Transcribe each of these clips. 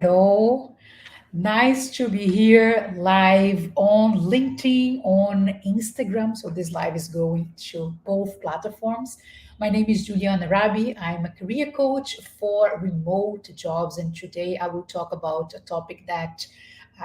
Hello. Nice to be here live on LinkedIn, on Instagram. So this live is going to both platforms. My name is Juliana Rabi. I'm a career coach for remote jobs. And today I will talk about a topic that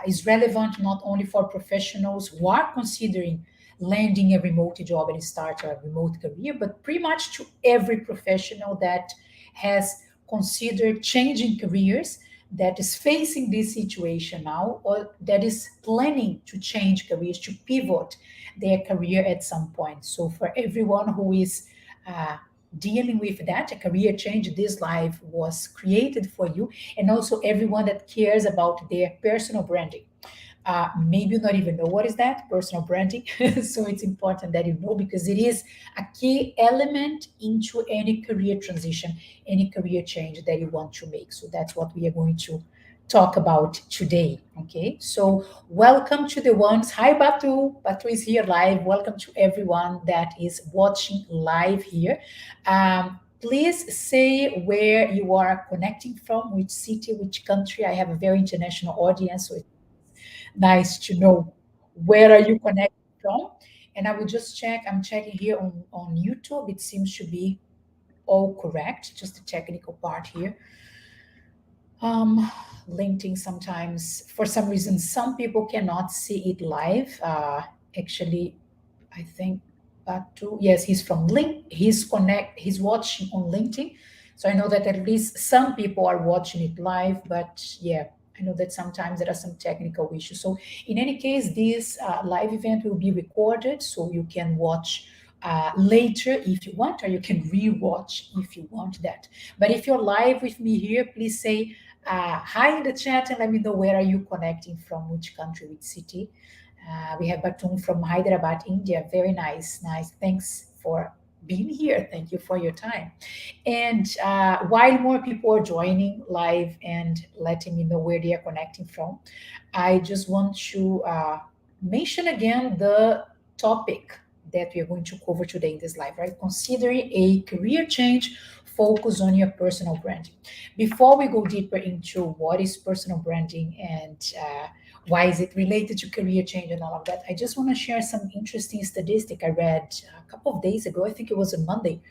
is relevant not only for professionals who are considering landing a remote job and start a remote career, but pretty much to every professional that has considered changing careers, that is facing this situation now, or that is planning to change careers, to pivot their career at some point. So, for everyone who is uh, dealing with that, a career change, this live was created for you, and also everyone that cares about their personal branding. Maybe you not even know what is that personal branding. So it's important that you know, because it is a key element into any career transition, any career change that you want to make. So that's what we are going to talk about today. Okay, so welcome to the ones. Hi, Batu is here live. Welcome to everyone that is watching live here. Please say where you are connecting from, which city, which country. I have a very international audience, so nice to know where are you connecting from. And I will just check. I'm checking here on YouTube. It seems to be all correct. Just the technical part here. Um, LinkedIn sometimes, for some reason, some people cannot see it live. Actually, I think Batu, yes, he's from Link. He's watching on LinkedIn. So I know that at least some people are watching it live, but yeah, I know that sometimes there are some technical issues. So in any case, this live event will be recorded, so you can watch later if you want, or you can re-watch if you want that. But if you're live with me here, please say hi in the chat and let me know where are you connecting from, which country, which city. We have Batum from Hyderabad, India. Very nice, nice. Thanks for being here. Thank you for your time. And while more people are joining live and letting me know where they are connecting from, I just want to mention again the topic that we are going to cover today in this live, right? Considering a career change, focus on your personal branding. Before we go deeper into what is personal branding and why is it related to career change and all of that, I just want to share some interesting statistic I read a couple of days ago. I think it was on Monday,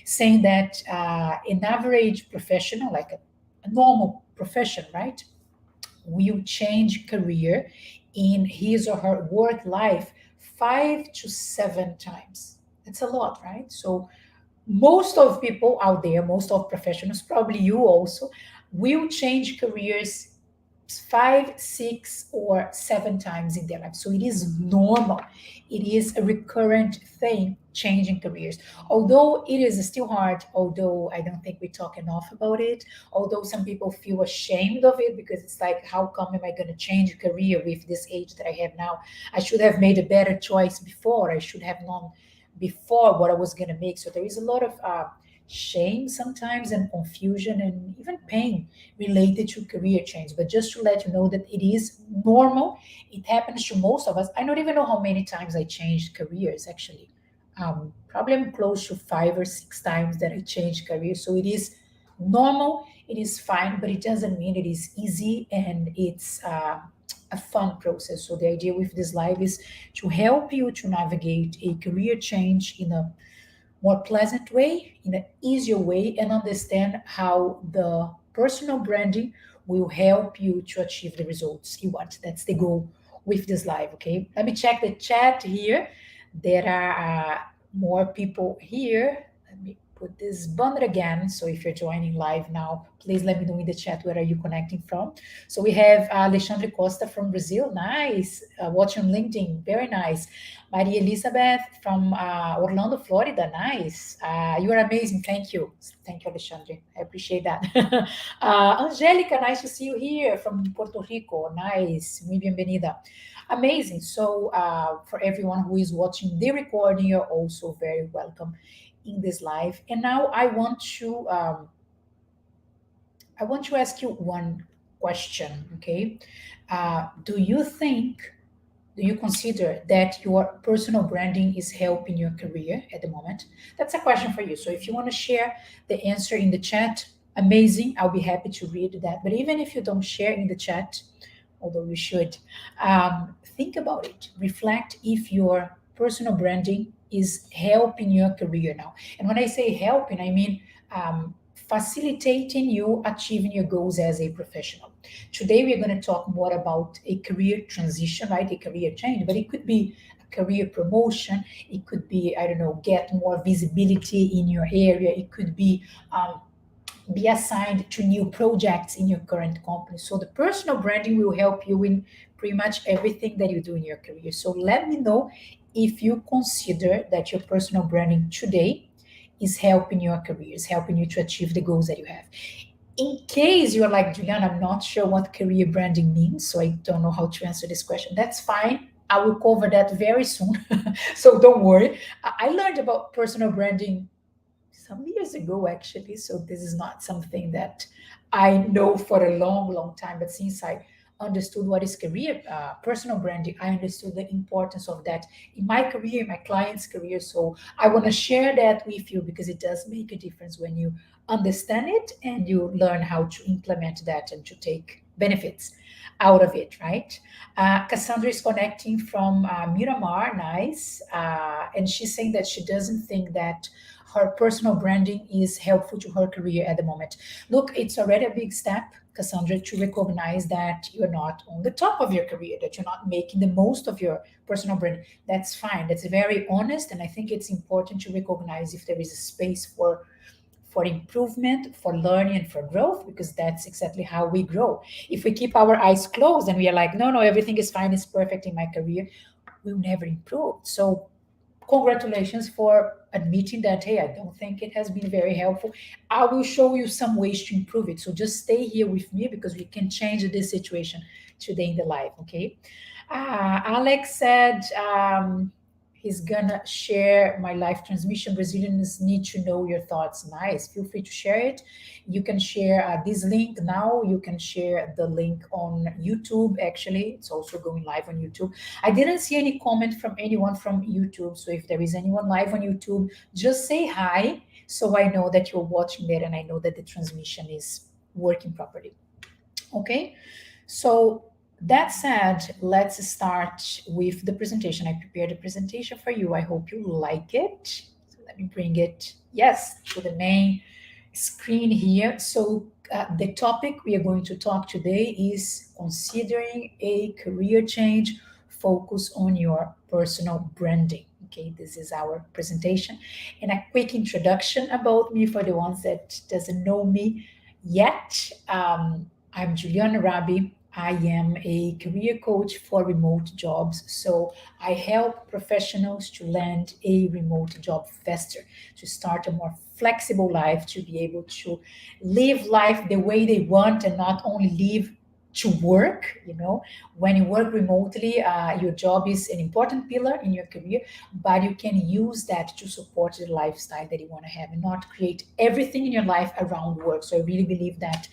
saying that an average professional, like a normal profession, right, will change career in his or her work life 5 to 7 times. That's a lot, right? So most of people out there, most of professionals, probably you also, will change careers 5, 6, or 7 times in their life. So it is normal. It is a recurrent thing, changing careers. Although it is still hard, although I don't think we talk enough about it, although some people feel ashamed of it because it's like, how come am I going to change career with this age that I have now? I should have made a better choice before. I should have known before what I was going to make. So there is a lot of shame sometimes, and confusion, and even pain related to career change. But just to let you know that it is normal. It happens to most of us. I don't even know how many times I changed careers, actually. Probably I'm close to 5 or 6 times that I changed careers. So it is normal, it is fine, but it doesn't mean it is easy and it's a fun process. So the idea with this live is to help you to navigate a career change in a more pleasant way, in an easier way, and understand how the personal branding will help you to achieve the results you want. That's the goal with this live. Okay, let me check the chat here. There are more people here. Let me put this banner again. So if you're joining live now, please let me know in the chat where are you connecting from. So we have Alexandre Costa from Brazil. Nice. Watching on LinkedIn. Very nice. Maria Elizabeth from Orlando, Florida. Nice. You are amazing. Thank you. Thank you, Alexandre. I appreciate that. Angelica, nice to see you here from Puerto Rico. Nice. Muy bienvenida. Amazing. So, for everyone who is watching the recording, you're also very welcome in this live. And now I want to ask you one question. Okay, do you think? Do you consider that your personal branding is helping your career at the moment? That's a question for you. So if you want to share the answer in the chat, amazing. I'll be happy to read that. But even if you don't share in the chat, although you should, think about it. Reflect if your personal branding is helping your career now. And when I say helping, I mean facilitating you achieving your goals as a professional. Today, we're going to talk more about a career transition, right? A career change, but it could be a career promotion. It could be, I don't know, get more visibility in your area. It could be assigned to new projects in your current company. So the personal branding will help you in pretty much everything that you do in your career. So let me know if you consider that your personal branding today is helping your career, is helping you to achieve the goals that you have. In case you're like, Juliana, I'm not sure what career branding means, so I don't know how to answer this question. That's fine. I will cover that very soon. So don't worry. I learned about personal branding some years ago, actually. So this is not something that I know for a long, long time. But since I understood what is career, personal branding, I understood the importance of that in my career, in my clients' career. So I want to share that with you because it does make a difference when you understand it and you learn how to implement that and to take benefits out of it, right? Cassandra is connecting from Miramar, nice. And she's saying that she doesn't think that her personal branding is helpful to her career at the moment. Look, it's already a big step, Cassandra, to recognize that you're not on the top of your career, that you're not making the most of your personal brand. That's fine. That's very honest. And I think it's important to recognize if there is a space for improvement, for learning, and for growth, because that's exactly how we grow. If we keep our eyes closed and we are like, no, no, everything is fine, it's perfect in my career, we'll never improve. So congratulations for admitting that, hey, I don't think it has been very helpful. I will show you some ways to improve it. So just stay here with me because we can change this situation today in the live, okay? Alex said he's gonna share my live transmission. Brazilians need to know your thoughts. Nice. Feel free to share it. You can share this link now. You can share the link on YouTube. Actually, it's also going live on YouTube. I didn't see any comment from anyone from YouTube. So if there is anyone live on YouTube, just say hi so I know that you're watching there and I know that the transmission is working properly. Okay, so that said, let's start with the presentation. I prepared a presentation for you. I hope you like it. So let me bring it, yes, to the main screen here. So the topic we are going to talk today is considering a career change, focus on your personal branding. Okay, this is our presentation and a quick introduction about me for the ones that doesn't know me yet. I'm Juliana Rabi. I am a career coach for remote jobs. So I help professionals to land a remote job faster, to start a more flexible life, to be able to live life the way they want and not only live to work. You know, when you work remotely, your job is an important pillar in your career, but you can use that to support the lifestyle that you want to have and not create everything in your life around work. So I really believe that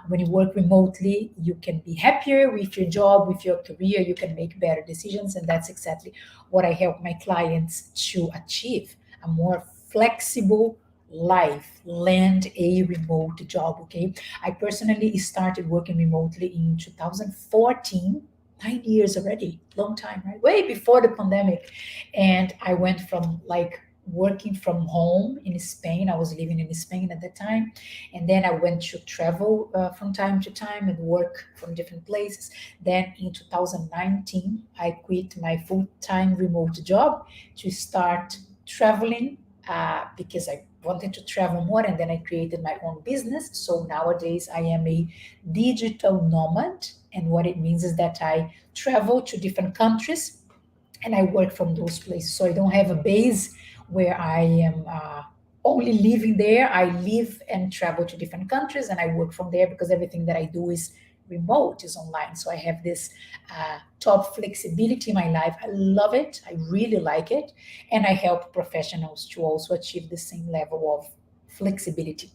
when you work remotely, you can be happier with your job, with your career, you can make better decisions. And that's exactly what I help my clients to achieve, a more flexible life, land a remote job. Okay, I personally started working remotely in 2014, 9 years already, long time, right? Way before the pandemic. And I went from like working from home in Spain. I was living in Spain at the time. And then I went to travel from time to time and work from different places. Then in 2019, I quit my full time remote job to start traveling because I wanted to travel more, and then I created my own business. So nowadays I am a digital nomad, and what it means is that I travel to different countries and I work from those places. So I don't have a base where I am only living there. I live and travel to different countries and I work from there because everything that I do is remote, is online. So I have this top flexibility in my life. I love it. I really like it. And I help professionals to also achieve the same level of flexibility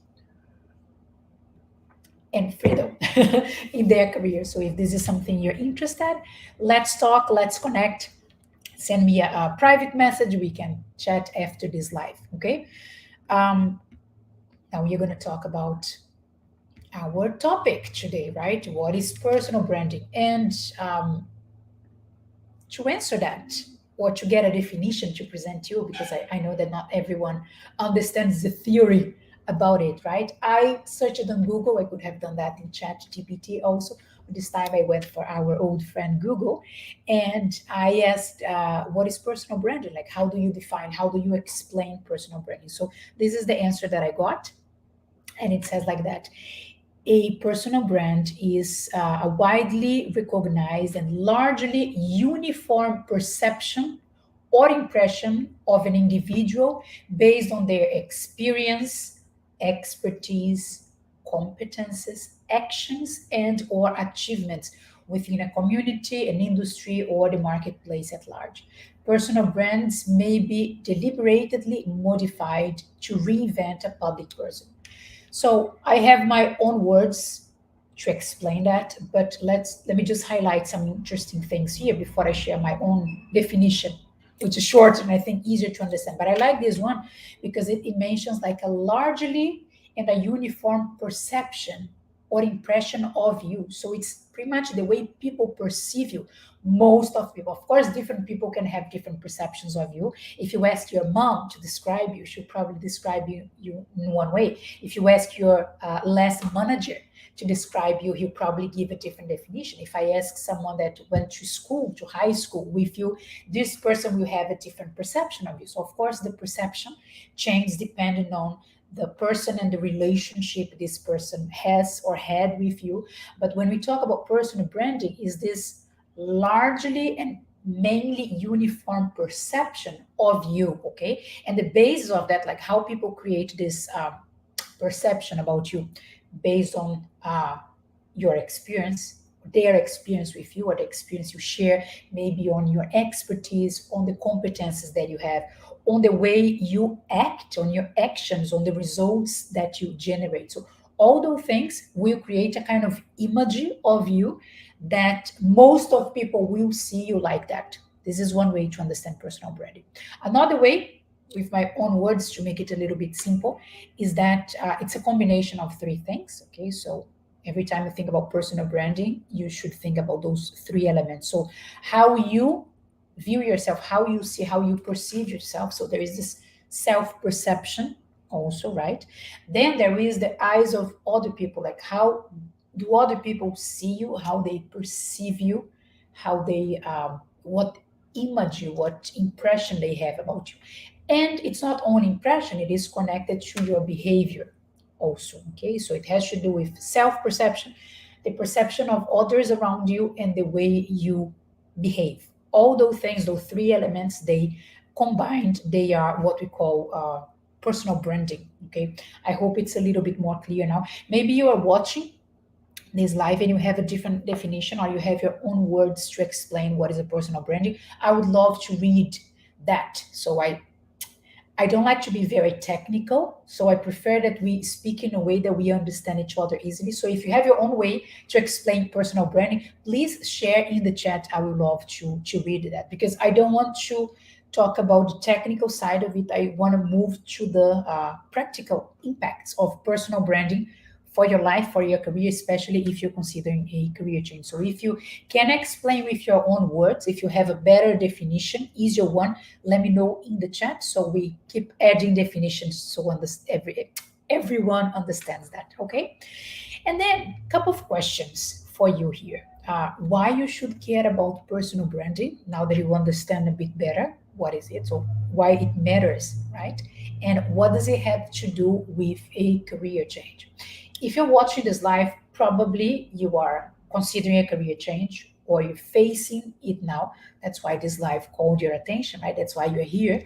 and freedom in their career. So if this is something you're interested, let's talk, let's connect. Send me a private message. We can chat after this live. Okay. Um, Now we're going to talk about our topic today, right? What is personal branding? And to answer that, or to get a definition to present to you, because I know that not everyone understands the theory about it, right? I searched it on Google. I could have done that in Chat GPT also. But this time I went for our old friend Google, and I asked, what is personal branding? Like, how do you define, how do you explain personal branding? So this is the answer that I got. And it says like that: a personal brand is a widely recognized and largely uniform perception or impression of an individual based on their experience, expertise, competences, actions, and or achievements within a community, an industry, or the marketplace at large. Personal brands may be deliberately modified to reinvent a public person. So I have my own words to explain that, but let me just highlight some interesting things here before I share my own definition, which is short and I think easier to understand. But I like this one because it mentions like a largely and a uniform perception or impression of you. So it's pretty much the way people perceive you. Most of people, of course, different people can have different perceptions of you. If you ask your mom to describe you, she'll probably describe you in one way. If you ask your last manager to describe you, he'll probably give a different definition. If I ask someone that went to school, to high school with you, this person will have a different perception of you. So, of course, the perception changes depending on the person and the relationship this person has or had with you. But when we talk about personal branding, is this largely and mainly uniform perception of you, okay? And the basis of that, like how people create this perception about you based on your experience, their experience with you, or the experience you share, maybe on your expertise, on the competences that you have, on the way you act, on your actions, on the results that you generate. So all those things will create a kind of image of you that most of people will see you like that. This is one way to understand personal branding. Another way, with my own words to make it a little bit simple, is that it's a combination of three things. Okay, so every time you think about personal branding, you should think about those three elements. So how you view yourself, how you see, how you perceive yourself. So there is this self perception also, right? Then there is the eyes of other people, like how do other people see you, how they perceive you, how they what image you, what impression they have about you. And it's not only impression, it is connected to your behavior also. Okay, so it has to do with self perception, the perception of others around you, and the way you behave. All those things, those three elements, they combined, they are what we call personal branding. Okay, I hope it's a little bit more clear now. Maybe you are watching this live and you have a different definition, or you have your own words to explain what is a personal branding. I would love to read that. So I don't like to be very technical, so I prefer that we speak in a way that we understand each other easily. So if you have your own way to explain personal branding, please share in the chat. I would love to read that, because I don't want to talk about the technical side of it. I want to move to the practical impacts of personal branding for your life, for your career, especially if you're considering a career change. So if you can explain with your own words, if you have a better definition, easier one, let me know in the chat, so we keep adding definitions so everyone understands that. Okay, and then a couple of questions for you here. Why you should care about personal branding now that you understand a bit better what is it, so why it matters, right? And what does it have to do with a career change? If you're watching this live, probably you are considering a career change or you're facing it now. That's why this live called your attention, right? That's why you're here.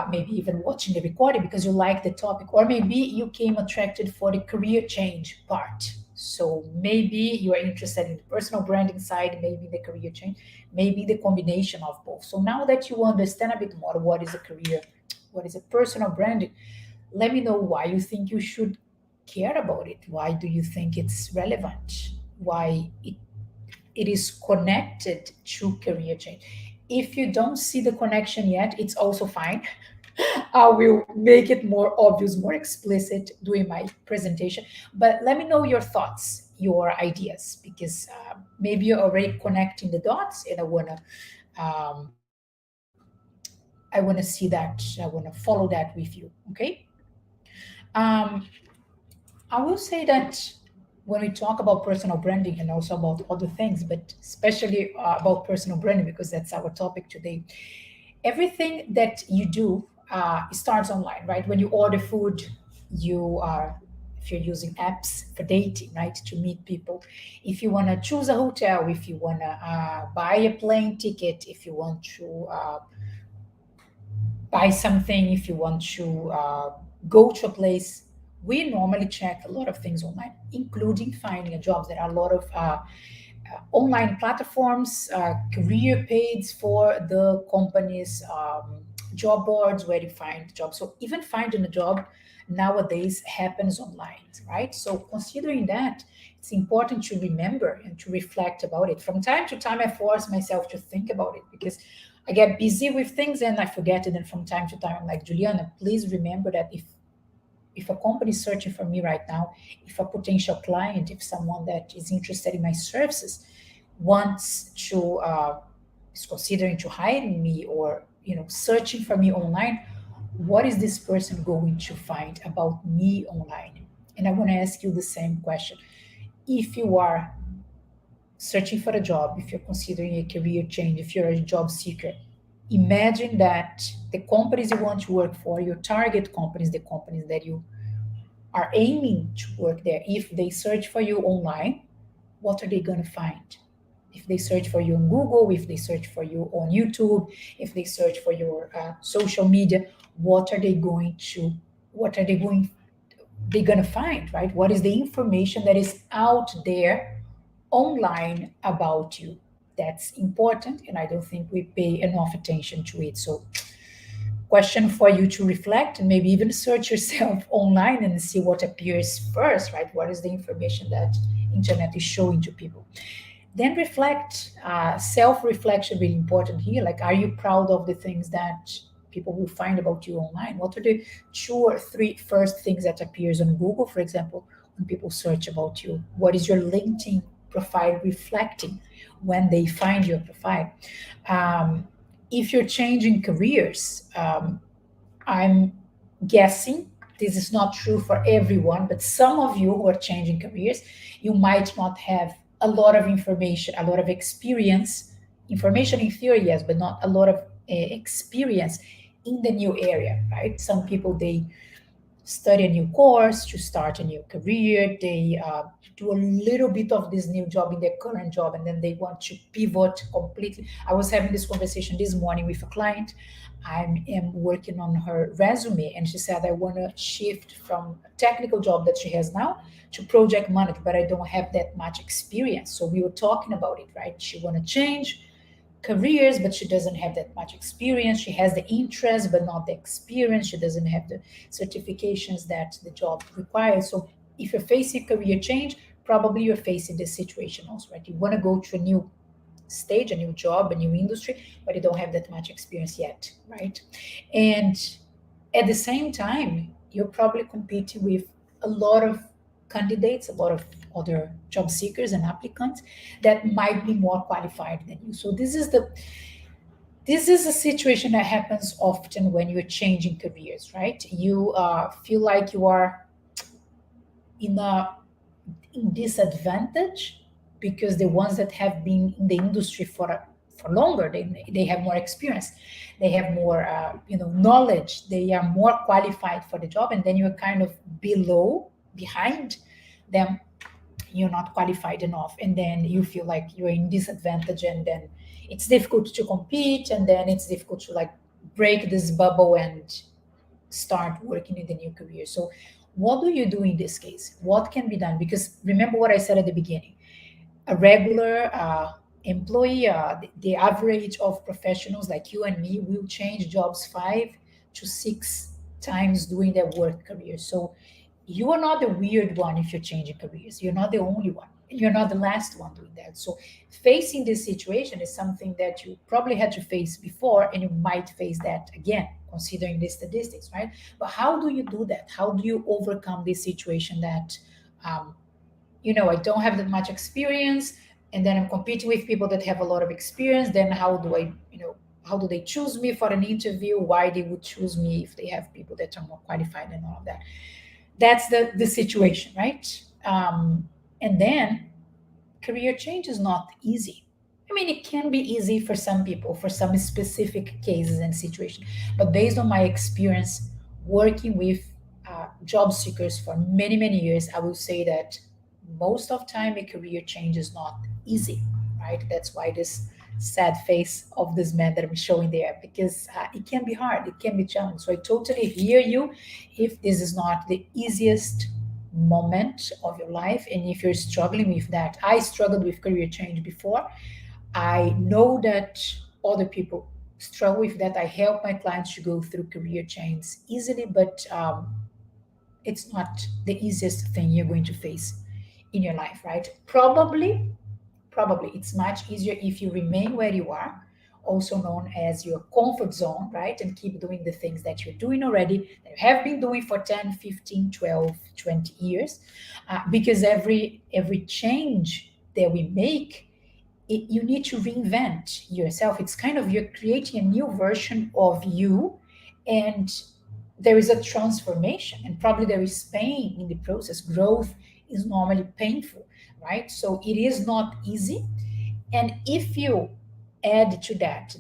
Maybe even watching the recording because you like the topic, or maybe you came attracted for the career change part. So maybe you are interested in the personal branding side, maybe the career change, maybe the combination of both. So now that you understand a bit more what is a career, what is a personal branding, let me know why you think you should care about it. Why do you think it's relevant? Why it is connected to career change? If you don't see the connection yet, it's also fine. I will make it more obvious, more explicit during my presentation. But let me know your thoughts, your ideas, because maybe you're already connecting the dots, and um, I want to see that. I want to follow that with you. Okay. Um, I will say that when we talk about personal branding and also about other things, but especially about personal branding, because that's our topic today, everything that you do starts online, right? When you order food, you are, if you're using apps for dating, right, to meet people, if you want to choose a hotel, if you want to buy a plane ticket, if you want to buy something, if you want to go to a place, we normally check a lot of things online, including finding a job. There are a lot of online platforms, career pages for the companies, job boards where you find jobs. So even finding a job nowadays happens online, right? So considering that, it's important to remember and to reflect about it. From time to time, I force myself to think about it because I get busy with things and I forget it. And from time to time, I'm like, Juliana, please remember that if a company is searching for me right now, if a potential client, if someone that is interested in my services wants to is considering to hiring me or searching for me online, what is this person going to find about me online? And I want to ask you the same question. If you are searching for a job, if you're considering a career change, if you're a job seeker, imagine that the companies you want to work for, your target companies, the companies that you are aiming to work there, if they search for you online, what are they going to find? If they search for you on Google, if they search for you on YouTube, if they search for your social media, what are they going to, what are they going to find, right? What is the information that is out there online about you? That's important, and I don't think we pay enough attention to it. So question for you to reflect and maybe even search yourself online and see what appears first, right? What is the information that internet is showing to people? Then reflect. Self-reflection really important here. Like, are you proud of the things that people will find about you online? What are the two or three first things that appears on Google, for example, when people search about you? What is your LinkedIn profile reflecting when they find your profile? um, if you're changing careers, I'm guessing this is not true for everyone, but some of you who are changing careers, you might not have a lot of information, a lot of experience, information in theory, yes, but not a lot of experience in the new area, right? Some people, they study a new course, to start a new career. They do a little bit of this new job in their current job, and then they want to pivot completely. I was having this conversation this morning with a client. I am working on her resume, and she said, I want to shift from a technical job that she has now to project management, but I don't have that much experience. So we were talking about it, right? She want to change careers, but she doesn't have that much experience. She has the interest, but not the experience. She doesn't have the certifications that the job requires. So if you're facing career change, probably you're facing this situation also, right? You want to go to a new stage, a new job, a new industry, but you don't have that much experience yet, right? And at the same time, you're probably competing with a lot of candidates, a lot of other job seekers and applicants that might be more qualified than you. So this is a situation that happens often when you're changing careers, right? You feel like you are in a in disadvantage because the ones that have been in the industry for longer, they have more experience, they have more knowledge, they are more qualified for the job, and then you're kind of behind them. You're not qualified enough, and then you feel like you're in disadvantage, and then it's difficult to compete, and then it's difficult to like break this bubble and start working in the new career. So what do you do in this case? What can be done? Because remember what I said at the beginning, a regular employee, the average of professionals like you and me will change jobs 5 to 6 times during their work career. So you are not the weird one if you're changing careers. You're not the only one. you're not the last one doing that. So facing this situation is something that you probably had to face before, and you might face that again, considering the statistics, right? But how do you do that? How do you overcome this situation that, um, I don't have that much experience, and then I'm competing with people that have a lot of experience. Then how do I, how do they choose me for an interview? Why they would choose me if they have people that are more qualified and all of that? That's the situation, right? And then career change is not easy. I mean, it can be easy for some people, for some specific cases and situations. But based on my experience working with job seekers for many, many years, I will say that most of time a career change is not easy, right? That's why this sad face of this man that I'm showing there, because it can be hard, it can be challenging. So I totally hear you if this is not the easiest moment of your life, and if you're struggling with that. I struggled with career change before. I know that other people struggle with that. I help my clients to go through career change easily, but it's not the easiest thing you're going to face in your life, right? Probably it's much easier if you remain where you are, also known as your comfort zone, right? And keep doing the things that you're doing already, that you have been doing for 10, 15, 12, 20 years. Because every change that we make, you need to reinvent yourself. It's kind of you're creating a new version of you, and there is a transformation, and probably there is pain in the process. Growth is normally painful, right? So it is not easy. And if you add to that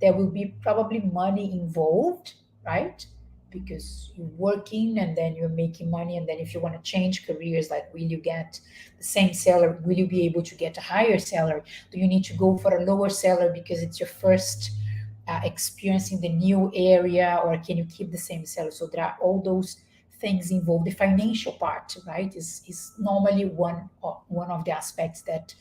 there will be probably money involved, right? Because you're working and then you're making money, and then if you want to change careers, like, will you get the same salary? Will you be able to get a higher salary? Do you need to go for a lower salary because it's your first experience in the new area, or can you keep the same salary? So there are all those things involved. The financial part, right, is normally one of the aspects that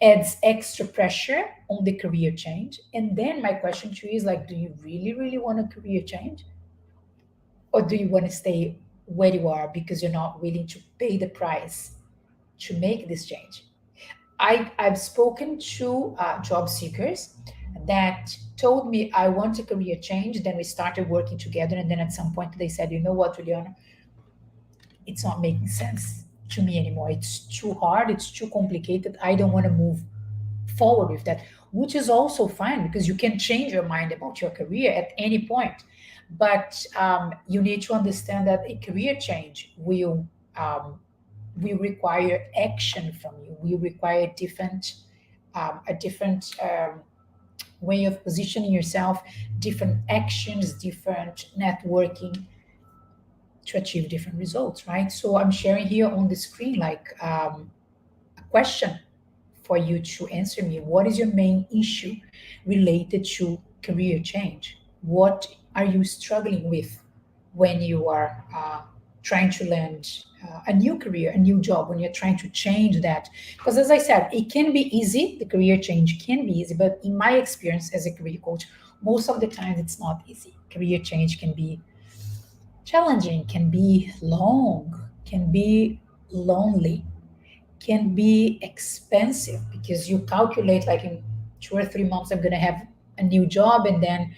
adds extra pressure on the career change. And then my question to you is, like, do you really, really want a career change? Or do you want to stay where you are because you're not willing to pay the price to make this change? I've spoken to job seekers that told me, I want a career change. Then we started working together. And then at some point they said, you know what, Juliana, it's not making sense to me anymore. It's too hard. It's too complicated. I don't want to move forward with that, which is also fine, because you can change your mind about your career at any point. But you need to understand that a career change will require action from you. Will require a different way of positioning yourself, different actions, different networking to achieve different results, right? So I'm sharing here on the screen, like, a question for you to answer me. What is your main issue related to career change? What are you struggling with when you are trying to land a new career, a new job, when you're trying to change that? Because as I said, it can be easy. The career change can be easy, but in my experience as a career coach, most of the time it's not easy. Career change can be challenging, can be long, can be lonely, can be expensive, because you calculate, like, in 2 or 3 months I'm going to have a new job, and then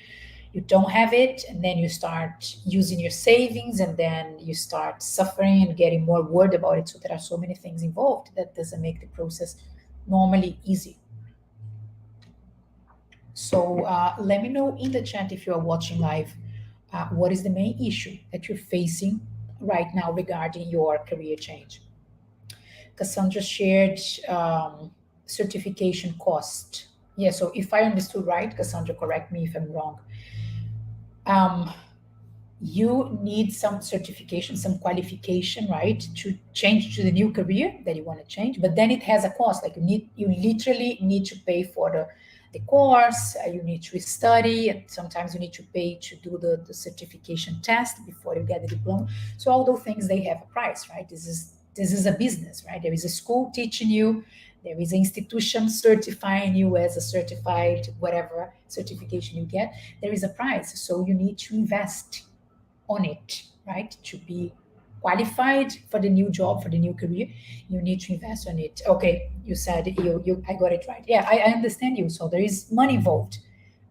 you don't have it, and then you start using your savings, and then you start suffering and getting more worried about it. So there are so many things involved that doesn't make the process normally easy. So let me know in the chat, if you are watching live, what is the main issue that you're facing right now regarding your career change. Cassandra shared certification cost. Yeah, so if I understood right, Cassandra, correct me if I'm wrong. Um, you need some certification, some qualification, right, to change to the new career that you want to change. But then it has a cost. Like, you literally need to pay for the course. You need to study, and sometimes you need to pay to do the certification test before you get the diploma. So all those things, they have a price, right? This is a business, right? There is a school teaching you, there is an institution certifying you as a certified whatever certification you get. There is a price, so you need to invest on it, right, to be qualified for the new job, for the new career, you need to invest on it. Okay, you said you I got it right. Yeah, I understand you. So there is money involved,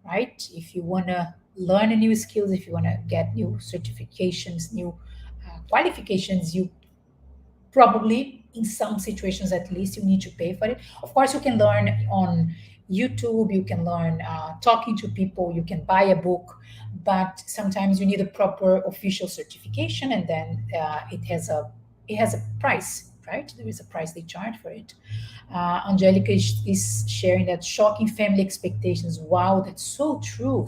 right? If you wanna learn a new skills, if you wanna get new certifications, new qualifications, you probably in some situations at least you need to pay for it. Of course, you can learn on YouTube, you can learn talking to people, you can buy a book, but sometimes you need a proper official certification, and then it has a price, right? There is a price they charge for it. Angelica is sharing that shocking family expectations. Wow, that's so true,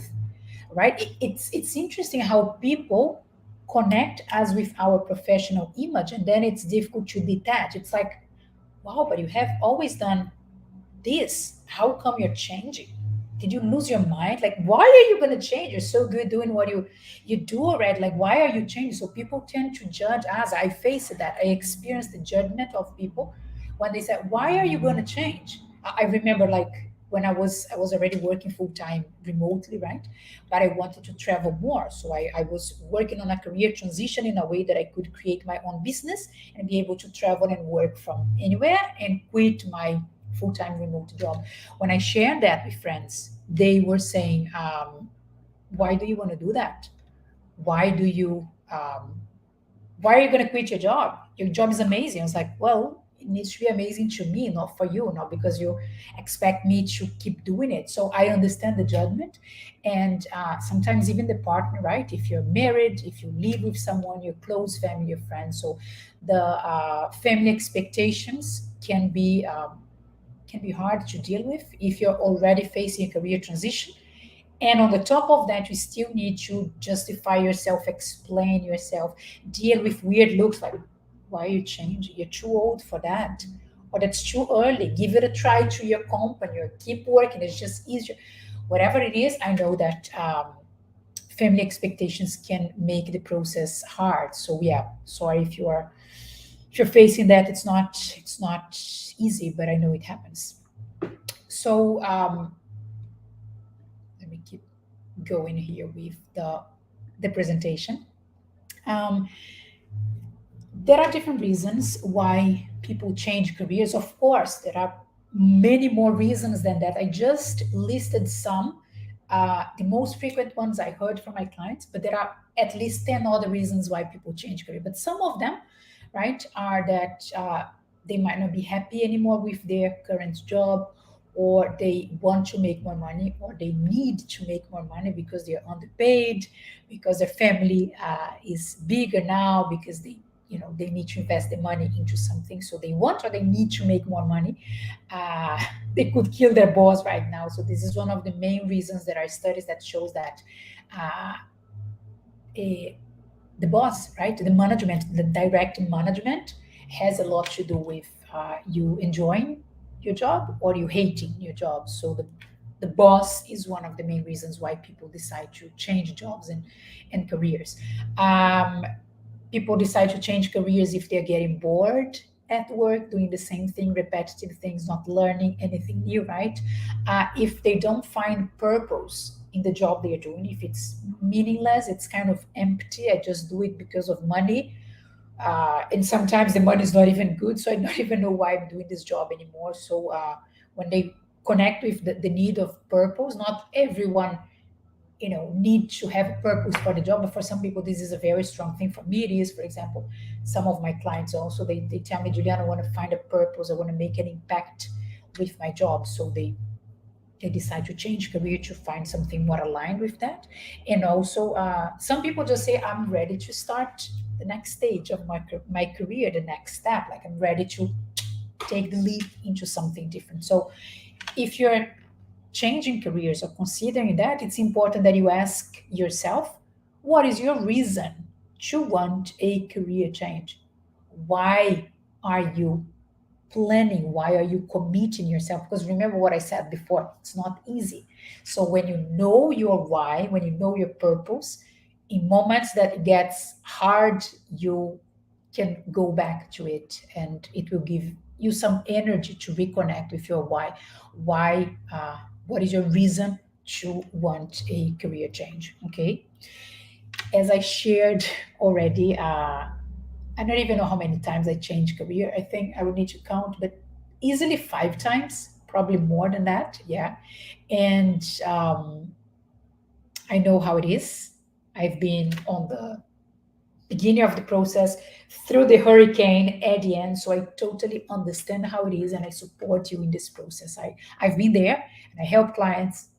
right? It's interesting how people connect us with our professional image, and then it's difficult to detach. It's like, wow, but you have always done this. How come you're changing? Did you lose your mind? Like, why are you going to change? You're so good doing what you do already. Like, why are you changing? So people tend to judge us. I face that. I experienced the judgment of people when they said, why are you going to change? I remember, like, when I was already working full time remotely, right? But I wanted to travel more, so I was working on a career transition in a way that I could create my own business and be able to travel and work from anywhere and quit my full-time remote job. When I shared that with friends, they were saying, why do you want to do that? Why do you why are you going to quit your job? Your job is amazing. I was like, well, it needs to be amazing to me, not for you, not because you expect me to keep doing it. So I understand the judgment. And sometimes even the partner, right? If you're married, if you live with someone, your close family, your friends. So the family expectations can be hard to deal with if you're already facing a career transition. And on the top of that, you still need to justify yourself, explain yourself, deal with weird looks like, why are you changing? You're too old for that. Or that's too early. Give it a try to your company or keep working. It's just easier. Whatever it is, I know that family expectations can make the process hard. So yeah, sorry if you're facing that. It's not easy, but I know it happens. So let me keep going here with the presentation. Um, there are different reasons why people change careers. Of course, there are many more reasons than that. I just listed some, the most frequent ones I heard from my clients, but there are at least 10 other reasons why people change career. But some of them, right, are that they might not be happy anymore with their current job, or they want to make more money, or they need to make more money because they're underpaid, because their family is bigger now, because they need to invest the money into something, so they want or they need to make more money. uh, they could kill their boss right now. So this is one of the main reasons. There are studies that shows that uh, eh, the boss, right, the management, the direct management has a lot to do with you enjoying your job or you hating your job. So the boss is one of the main reasons why people decide to change jobs and careers. People decide to change careers if they're getting bored at work, doing the same thing, repetitive things, not learning anything new, right? If they don't find purpose in the job they're doing, if it's meaningless, it's kind of empty, I just do it because of money. And sometimes the money is not even good, so I don't even know why I'm doing this job anymore. So when they connect with the need of purpose, not everyone need to have a purpose for the job, but for some people this is a very strong thing. For me it is. For example, some of my clients also, they tell me, Juliana, I want to find a purpose, I want to make an impact with my job. So they decide to change career to find something more aligned with that. And also some people just say, I'm ready to start the next stage of my career, the next step, like I'm ready to take the leap into something different. So if you're changing careers or considering that, it's important that you ask yourself, what is your reason to want a career change? Why are you planning? Why are you committing yourself? Because remember what I said before, it's not easy. So when you know your why, when you know your purpose, in moments that it gets hard, you can go back to it, and it will give you some energy to reconnect with your why. Why? What is your reason to want a career change? Okay. As I shared already, I don't even know how many times I changed career. I think I would need to count, but easily 5 times, probably more than that. Yeah. And I know how it is. I've been on the beginning of the process, through the hurricane at the end. So I totally understand how it is and I support you in this process. I've been there and I help clients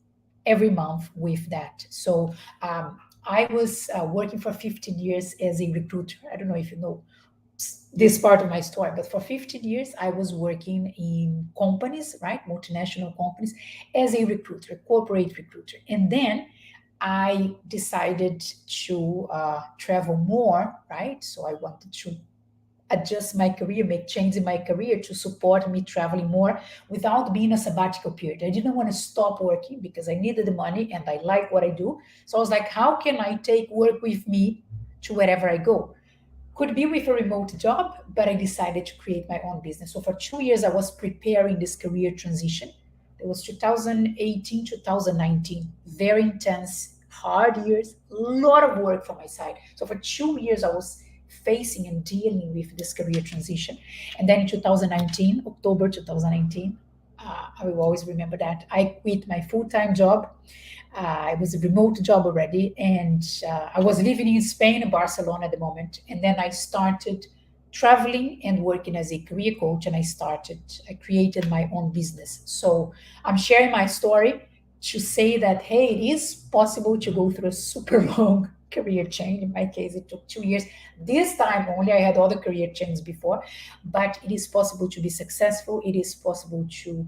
every month with that. So I was working for 15 years as a recruiter. I don't know if you know this part of my story, but for 15 years I was working in companies, right, multinational companies, as a recruiter, a corporate recruiter. And then I decided to travel more, right? So I wanted to adjust my career, make change in my career to support me traveling more without being a sabbatical period. I didn't want to stop working because I needed the money and I like what I do. So I was like, how can I take work with me to wherever I go? Could be with a remote job, but I decided to create my own business. So for 2 years, I was preparing this career transition. It was 2018, 2019, very intense, hard years, a lot of work from my side. So for 2 years, I was facing and dealing with this career transition. And then in 2019, October 2019, I will always remember that I quit my full-time job. It was a remote job already, and I was living in Spain, in Barcelona at the moment. And then I started traveling and working as a career coach, and I created my own business. So I'm sharing my story to say that, hey, it is possible to go through a super long career change. In my case, it took 2 years. This time only, I had other career changes before, but it is possible to be successful. It is possible to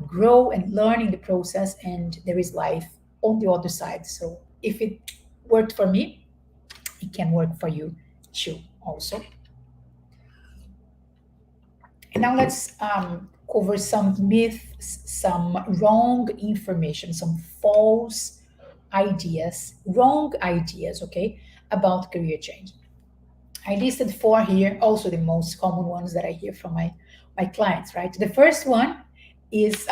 grow and learn in the process, and there is life on the other side. So if it worked for me, it can work for you too, also. And now let's cover some myths, some wrong information, some false ideas, wrong ideas, okay, about career change. I listed four here, also the most common ones that I hear from my clients, right? The first one is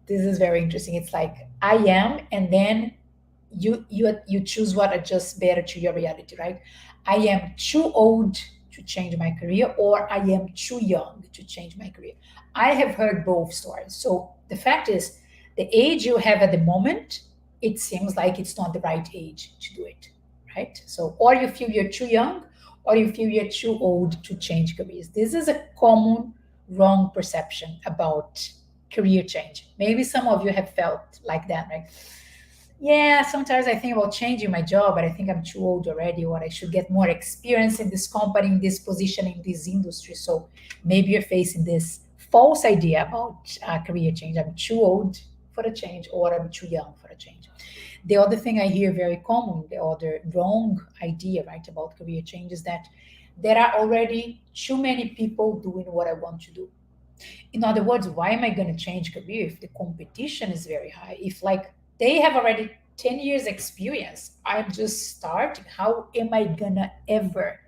this is very interesting. It's like I am, and then you choose what adjusts better to your reality, right? I am too old to change my career, or I am too young to change my career. I have heard both stories. So the fact is, the age you have at the moment, it seems like it's not the right age to do it, right? So, or you feel you're too young, or you feel you're too old to change careers. This is a common wrong perception about career change. Maybe some of you have felt like that, right? Yeah, sometimes I think about changing my job, but I think I'm too old already, or I should get more experience in this company, in this position, in this industry. So maybe you're facing this false idea about career change. I'm too old for a change, or I'm too young for a change. The other thing I hear very common, the other wrong idea, right, about career change is that there are already too many people doing what I want to do. In other words, why am I going to change career if the competition is very high? If like they have already 10 years experience, I'm just starting. How am I going to ever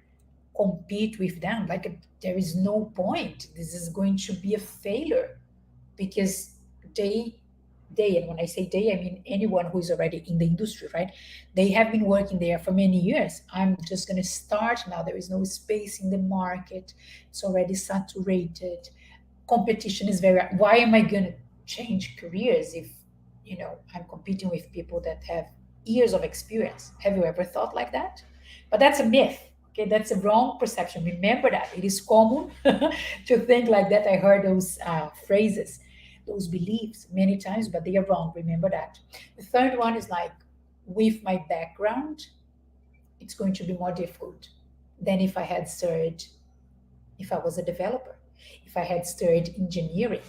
compete with them? Like there is no point. This is going to be a failure because they and when I say they, I mean anyone who is already in the industry, right? They have been working there for many years. I'm just going to start now. There is no space in the market. It's already saturated. Competition is very, why am I going to change careers if I'm competing with people that have years of experience? Have you ever thought like that? But that's a myth. Okay, that's a wrong perception. Remember that it is common to think like that. I heard those phrases, those beliefs many times, but they are wrong. Remember that. The third one is like, with my background, it's going to be more difficult than if I had started, if I was a developer, if I had studied engineering,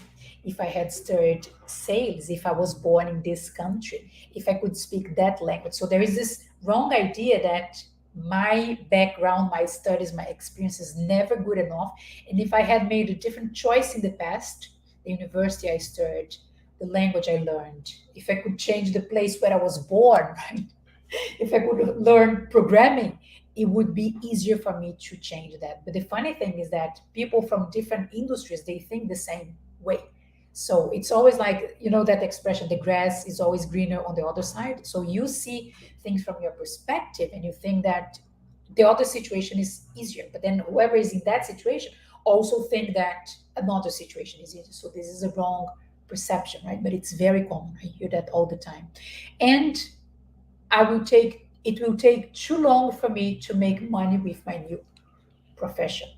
if I had studied sales, if I was born in this country, if I could speak that language. So there is this wrong idea that my background, my studies, my experience is never good enough. And if I had made a different choice in the past, the university I studied, the language I learned, if I could change the place where I was born, right? If I could learn programming, it would be easier for me to change that. But the funny thing is that people from different industries, they think the same way. So it's always like, that expression, the grass is always greener on the other side. So you see things from your perspective and you think that the other situation is easier. But then whoever is in that situation also think that another situation is easier. So this is a wrong perception, right? But it's very common. I hear that all the time. And it will take too long for me to make money with my new profession.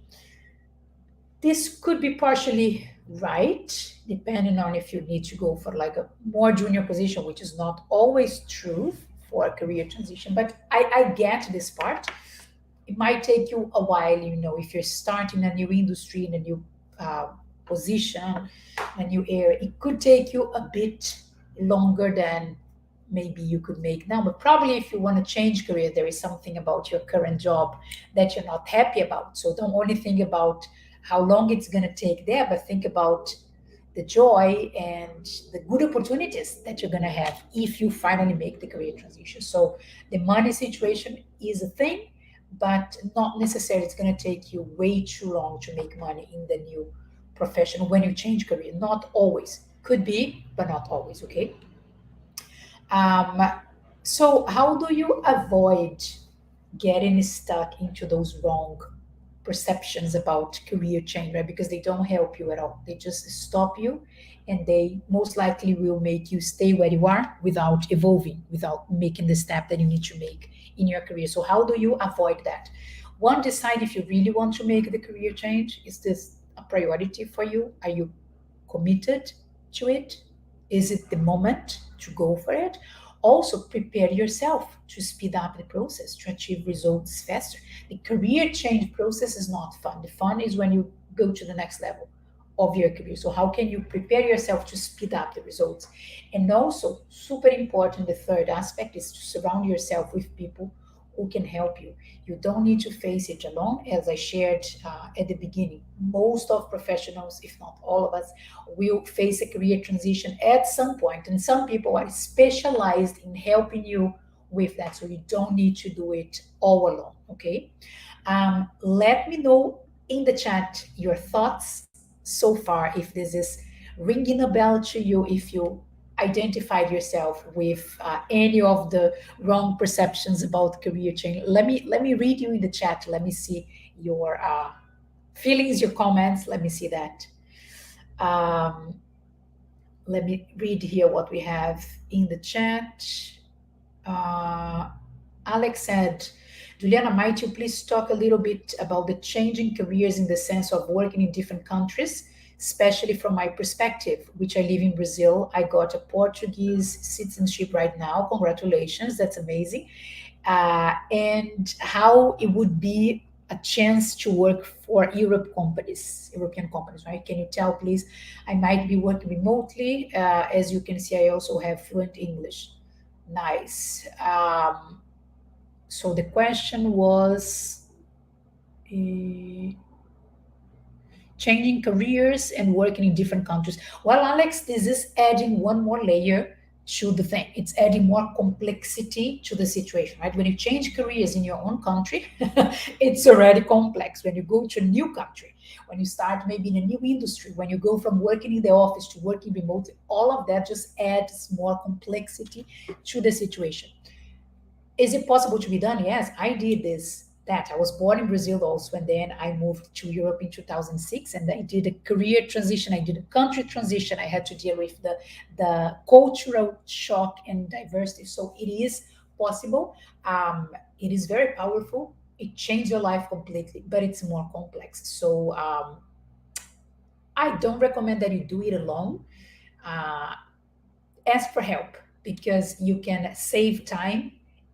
This could be partially right, depending on if you need to go for like a more junior position, which is not always true for a career transition. But I get this part. It might take you a while, if you're starting a new industry in a new uh, position, a new area. It could take you a bit longer than maybe you could make now. But probably if you want to change career, there is something about your current job that you're not happy about. So don't only think about how long it's going to take there, but think about the joy and the good opportunities that you're going to have if you finally make the career transition. So the money situation is a thing, but not necessarily it's going to take you way too long to make money in the new profession when you change career. Not always. Could be, but not always, okay? Um, so, how do you avoid getting stuck into those wrong perceptions about career change, right? Because they don't help you at all. They just stop you, and they most likely will make you stay where you are without evolving, without making the step that you need to make in your career. So, how do you avoid that? One, decide if you really want to make the career change. Is this a priority for you? Are you committed to it? Is it the moment to go for it? Also, prepare yourself to speed up the process to achieve results faster. The career change process is not fun. The fun is when you go to the next level of your career. So, how can you prepare yourself to speed up the results? And also, super important, the third aspect is to surround yourself with people who can help you. You don't need to face it alone. As I shared at the beginning, most of professionals, if not all of us, will face a career transition at some point, and some people are specialized in helping you with that, so you don't need to do it all alone. Okay. Let me know in the chat your thoughts so far, if this is ringing a bell to you, if you identified yourself with any of the wrong perceptions about career change. Let me read you in the chat. Let me see your feelings, your comments. Let me see that. um, let me read here what we have in the chat. uh, Alex said, Juliana, might you please talk a little bit about the changing careers in the sense of working in different countries, especially from my perspective, which I live in Brazil. I got a Portuguese citizenship right now. Congratulations, that's amazing. And how it would be a chance to work for European companies, right? Can you tell, please? I might be working remotely. As you can see, I also have fluent English. Nice. So the question was uh, changing careers and working in different countries. Well, Alex, this is adding one more layer to the thing. It's adding more complexity to the situation, right? When you change careers in your own country, it's already complex. When you go to a new country, when you start maybe in a new industry, when you go from working in the office to working remotely, all of that just adds more complexity to the situation. Is it possible to be done? Yes, I did that. I was born in Brazil also, and then I moved to Europe in 2006, and I did a career transition. I did a country transition. I had to deal with the cultural shock and diversity. So it is possible. It is very powerful. It changed your life completely, but it's more complex. So I don't recommend that you do it alone. Uh, ask for help because you can save time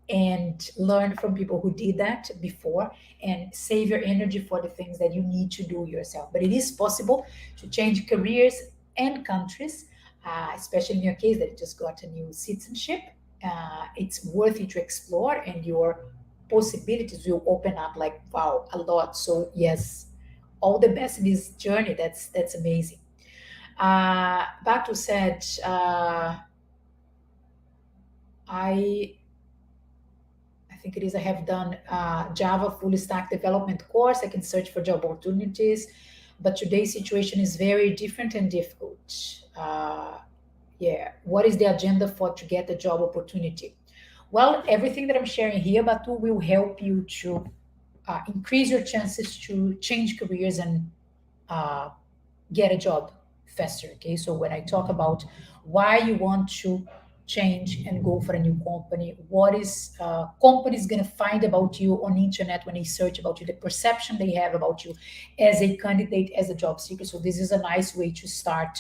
and learn from people who did that before and save your energy for the things that you need to do yourself. But it is possible to change careers and countries, especially in your case that you just got a new citizenship. It's worth it to explore, and your possibilities will open up like wow a lot. So yes, all the best in this journey. That's amazing. Batu said, I I think it is. I have done Java full stack development course. I can search for job opportunities, but today's situation is very different and difficult. Uh, yeah, what is the agenda for to get a job opportunity? Well, everything that I'm sharing here, Batu, will help you to increase your chances to change careers and uh, get a job faster. Okay, so when I talk about why you want to change and go for a new company, what is companies going to find about you on internet when they search about you, the perception they have about you as a candidate, as a job seeker. So this is a nice way to start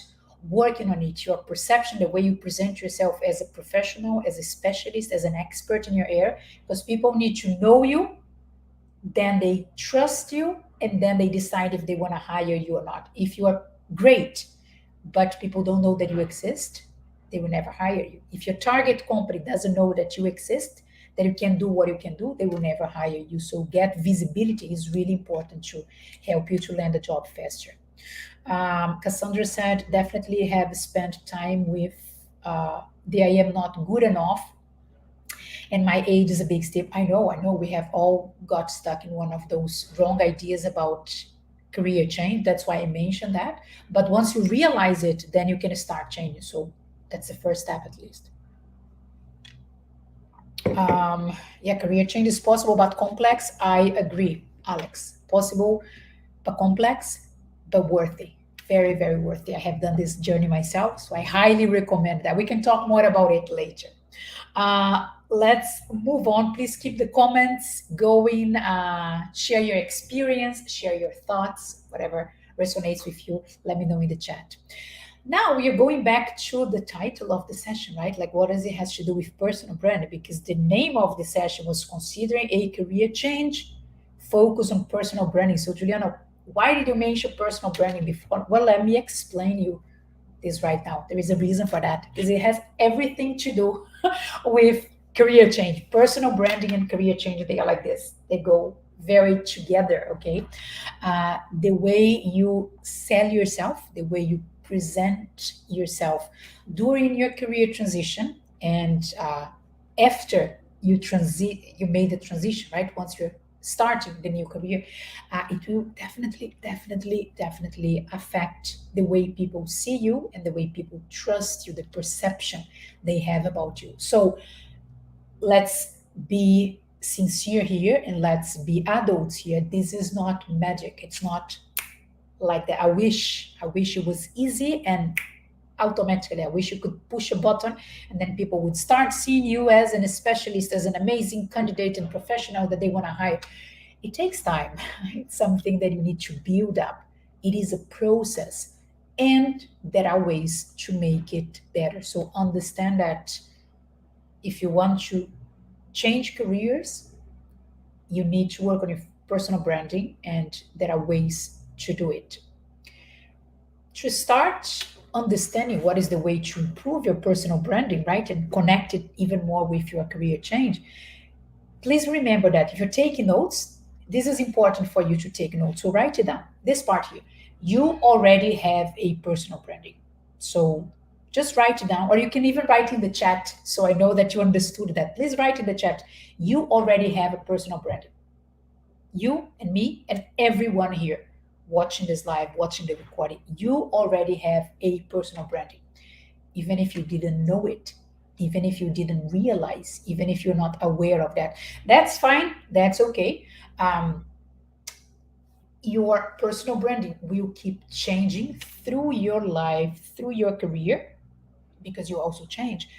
working on it, your perception, the way you present yourself as a professional, as a specialist, as an expert in your area, because people need to know you, then they trust you, and then they decide if they want to hire you or not. If you are great but people don't know that you exist, they will never hire you. If your target company doesn't know that you exist, that you can do what you can do, they will never hire you. So get visibility is really important to help you to land a job faster. Cassandra said, definitely have spent time with the I am not good enough, and my age is a big step. I know we have all got stuck in one of those wrong ideas about career change. That's why I mentioned that. But once you realize it, then you can start changing. So that's the first step at least. Yeah, career change is possible but complex. I agree, Alex. Possible but complex, but worthy. Very, very worthy. I have done this journey myself, so I highly recommend that. We can talk more about it later. Let's move on. Please keep the comments going. Share your experience, share your thoughts, whatever resonates with you. Let me know in the chat. Now we are going back to the title of the session, right? Like, what does it has to do with personal branding? Because the name of the session was considering a career change, focus on personal branding. So, Juliana, why did you mention personal branding before? Well, let me explain you this right now. There is a reason for that because it has everything to do with career change. Personal branding and career change, they are like this. They go very together, okay? The way you sell yourself, the way you present yourself during your career transition, and after you made the transition, right? Once you're starting the new career, it will definitely affect the way people see you and the way people trust you, the perception they have about you. So let's be sincere here and let's be adults here. This is not magic. It's not like that. I wish it was easy and automatically. I wish you could push a button and then people would start seeing you as an specialist, as an amazing candidate and professional that they want to hire. It takes time. It's something that you need to build up. It is a process, and there are ways to make it better. So understand that if you want to change careers, you need to work on your personal branding, and there are ways to do it. To start understanding what is the way to improve your personal branding, right, and connect it even more with your career change, please remember that if you're taking notes, this is important for you to take notes. So write it down. This part here, you already have a personal branding. So just write it down, or you can even write in the chat so I know that you understood that. Please write in the chat. You already have a personal branding. You and me and everyone here watching this live, watching the recording, you already have a personal branding. Even if you didn't know it, even if you didn't realize, even if you're not aware of that, that's fine. That's okay. Um, your personal branding will keep changing through your life, through your career, because you also change.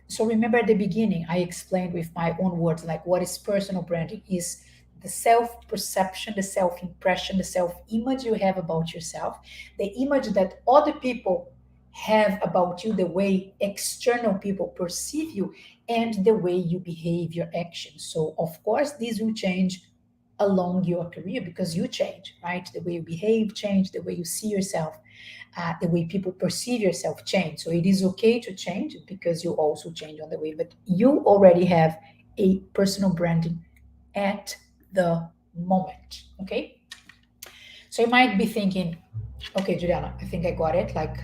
So remember at the beginning, I explained with my own words, like what is personal branding is the self perception, the self impression, the self image you have about yourself, the image that other people have about you, the way external people perceive you, and the way you behave, your actions. So, of course, these will change along your career because you change, right? The way you behave change, the way you see yourself, the way people perceive yourself change. So it is okay to change because you also change on the way, but you already have a personal branding at the moment. Okay. So you might be thinking, okay, Juliana, I think I got it. Like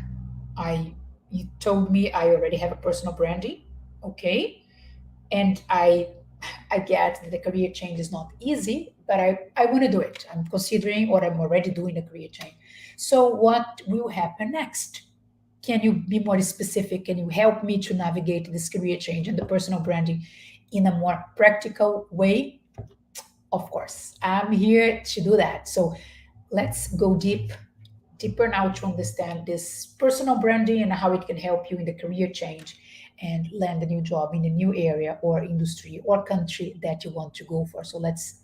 you told me I already have a personal branding. Okay. And I get that the career change is not easy, but I want to do it. I'm considering or I'm already doing a career change. So what will happen next? Can you be more specific? Can you help me to navigate this career change and the personal branding in a more practical way? Of course, I'm here to do that. So let's go deeper now to understand this personal branding and how it can help you in the career change and land a new job in a new area or industry or country that you want to go for. So let's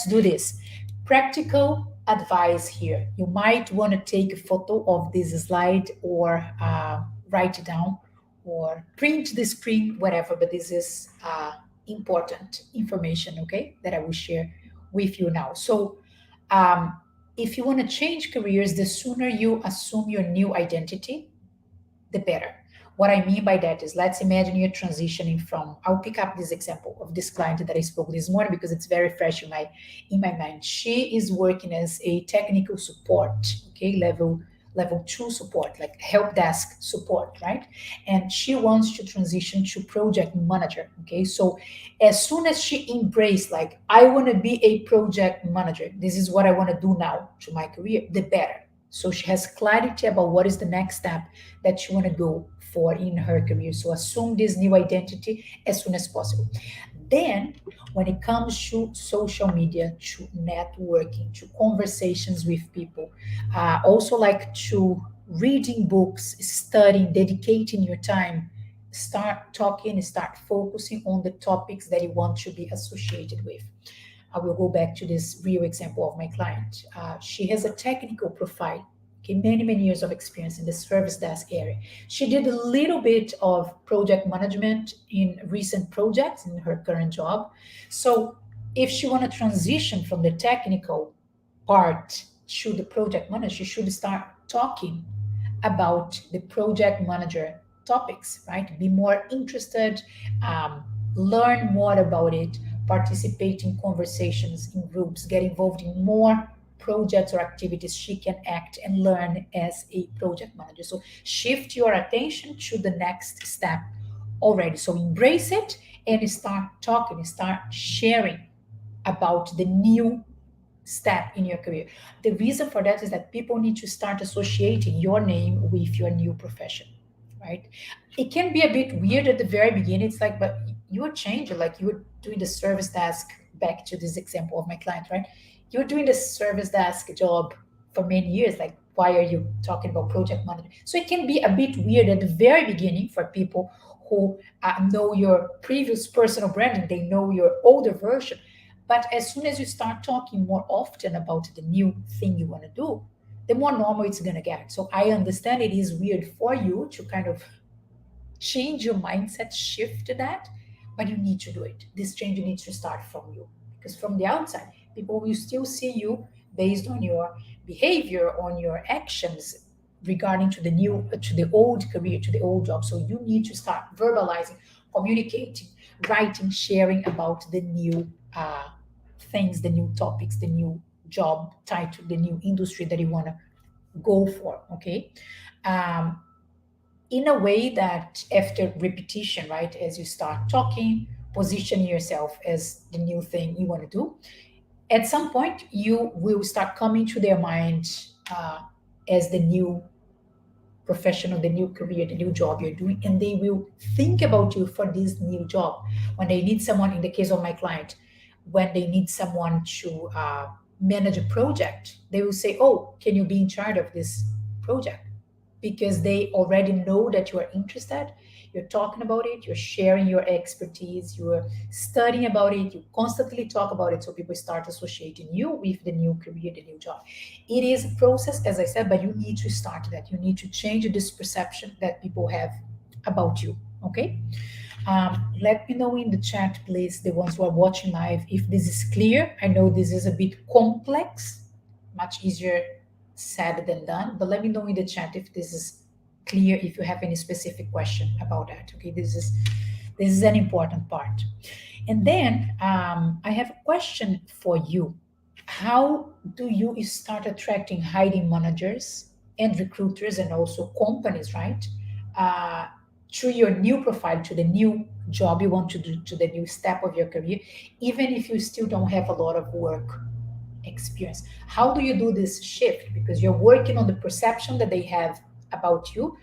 do this. Practical advice here. You might want to take a photo of this slide or write it down or print the screen, whatever. But this is important information, okay, that I will share with you now. So um, if you want to change careers, the sooner you assume your new identity, the better. What I mean by that is, let's imagine you're transitioning from. I'll pick up this example of this client that I spoke this morning because it's very fresh in my mind. She is working as a technical support, okay, level two support, like help desk support, right? And she wants to transition to project manager. Okay, so as soon as she embraced, like, I want to be a project manager, this is what I want to do now to my career, the better. So she has clarity about what is the next step that you want to go for in her career. So assume this new identity as soon as possible. Then, when it comes to social media, to networking, to conversations with people, also like to reading books, studying, dedicating your time, start talking, start focusing on the topics that you want to be associated with. I will go back to this real example of my client. She has a technical profile, okay, many years of experience in the service desk area. She did a little bit of project management in recent projects in her current job. So if she want to transition from the technical part to the project manager, she should start talking about the project manager topics, right? Be more interested, um, learn more about it, participate in conversations in groups, get involved in more projects or activities she can act and learn as a project manager. So shift your attention to the next step already. So embrace it and start talking, start sharing about the new step in your career. The reason for that is that people need to start associating your name with your new profession, right? It can be a bit weird at the very beginning. It's like, but you're changing, like you're doing the service desk, back to this example of my client, right? You're doing the service desk job for many years. Like, why are you talking about project management? So it can be a bit weird at the very beginning for people who know your previous personal branding, they know your older version. But as soon as you start talking more often about the new thing you want to do, the more normal it's going to get. So I understand it is weird for you to kind of change your mindset, shift to that, but you need to do it. This change needs to start from you, because from the outside, people will still see you based on your behavior, on your actions regarding to the new, to the old career, to the old job. So you need to start verbalizing, communicating, writing, sharing about the new things, the new topics, the new job title, the new industry that you want to go for. Okay. Um, in a way that after repetition, right, as you start talking, position yourself as the new thing you want to do, at some point you will start coming to their mind as the new professional, the new career, the new job you're doing, and they will think about you for this new job. When they need someone, in the case of my client, when they need someone to manage a project, they will say, oh, can you be in charge of this project? Because they already know that you are interested, you're talking about it, you're sharing your expertise, you're studying about it, you constantly talk about it, so people start associating you with the new career, the new job. It is a process, as I said, but you need to start that. You need to change this perception that people have about you. Okay. Let me know in the chat, please, the ones who are watching live, if this is clear. I know this is a bit complex, much easier said than done, but let me know in the chat if this is clear, if you have any specific question about that. Okay, this is an important part. And then I have a question for you. How do you start attracting hiring managers and recruiters and also companies, right? Uh, through your new profile, to the new job you want to do, to the new step of your career, even if you still don't have a lot of work experience. How do you do this shift? Because you're working on the perception that they have about you,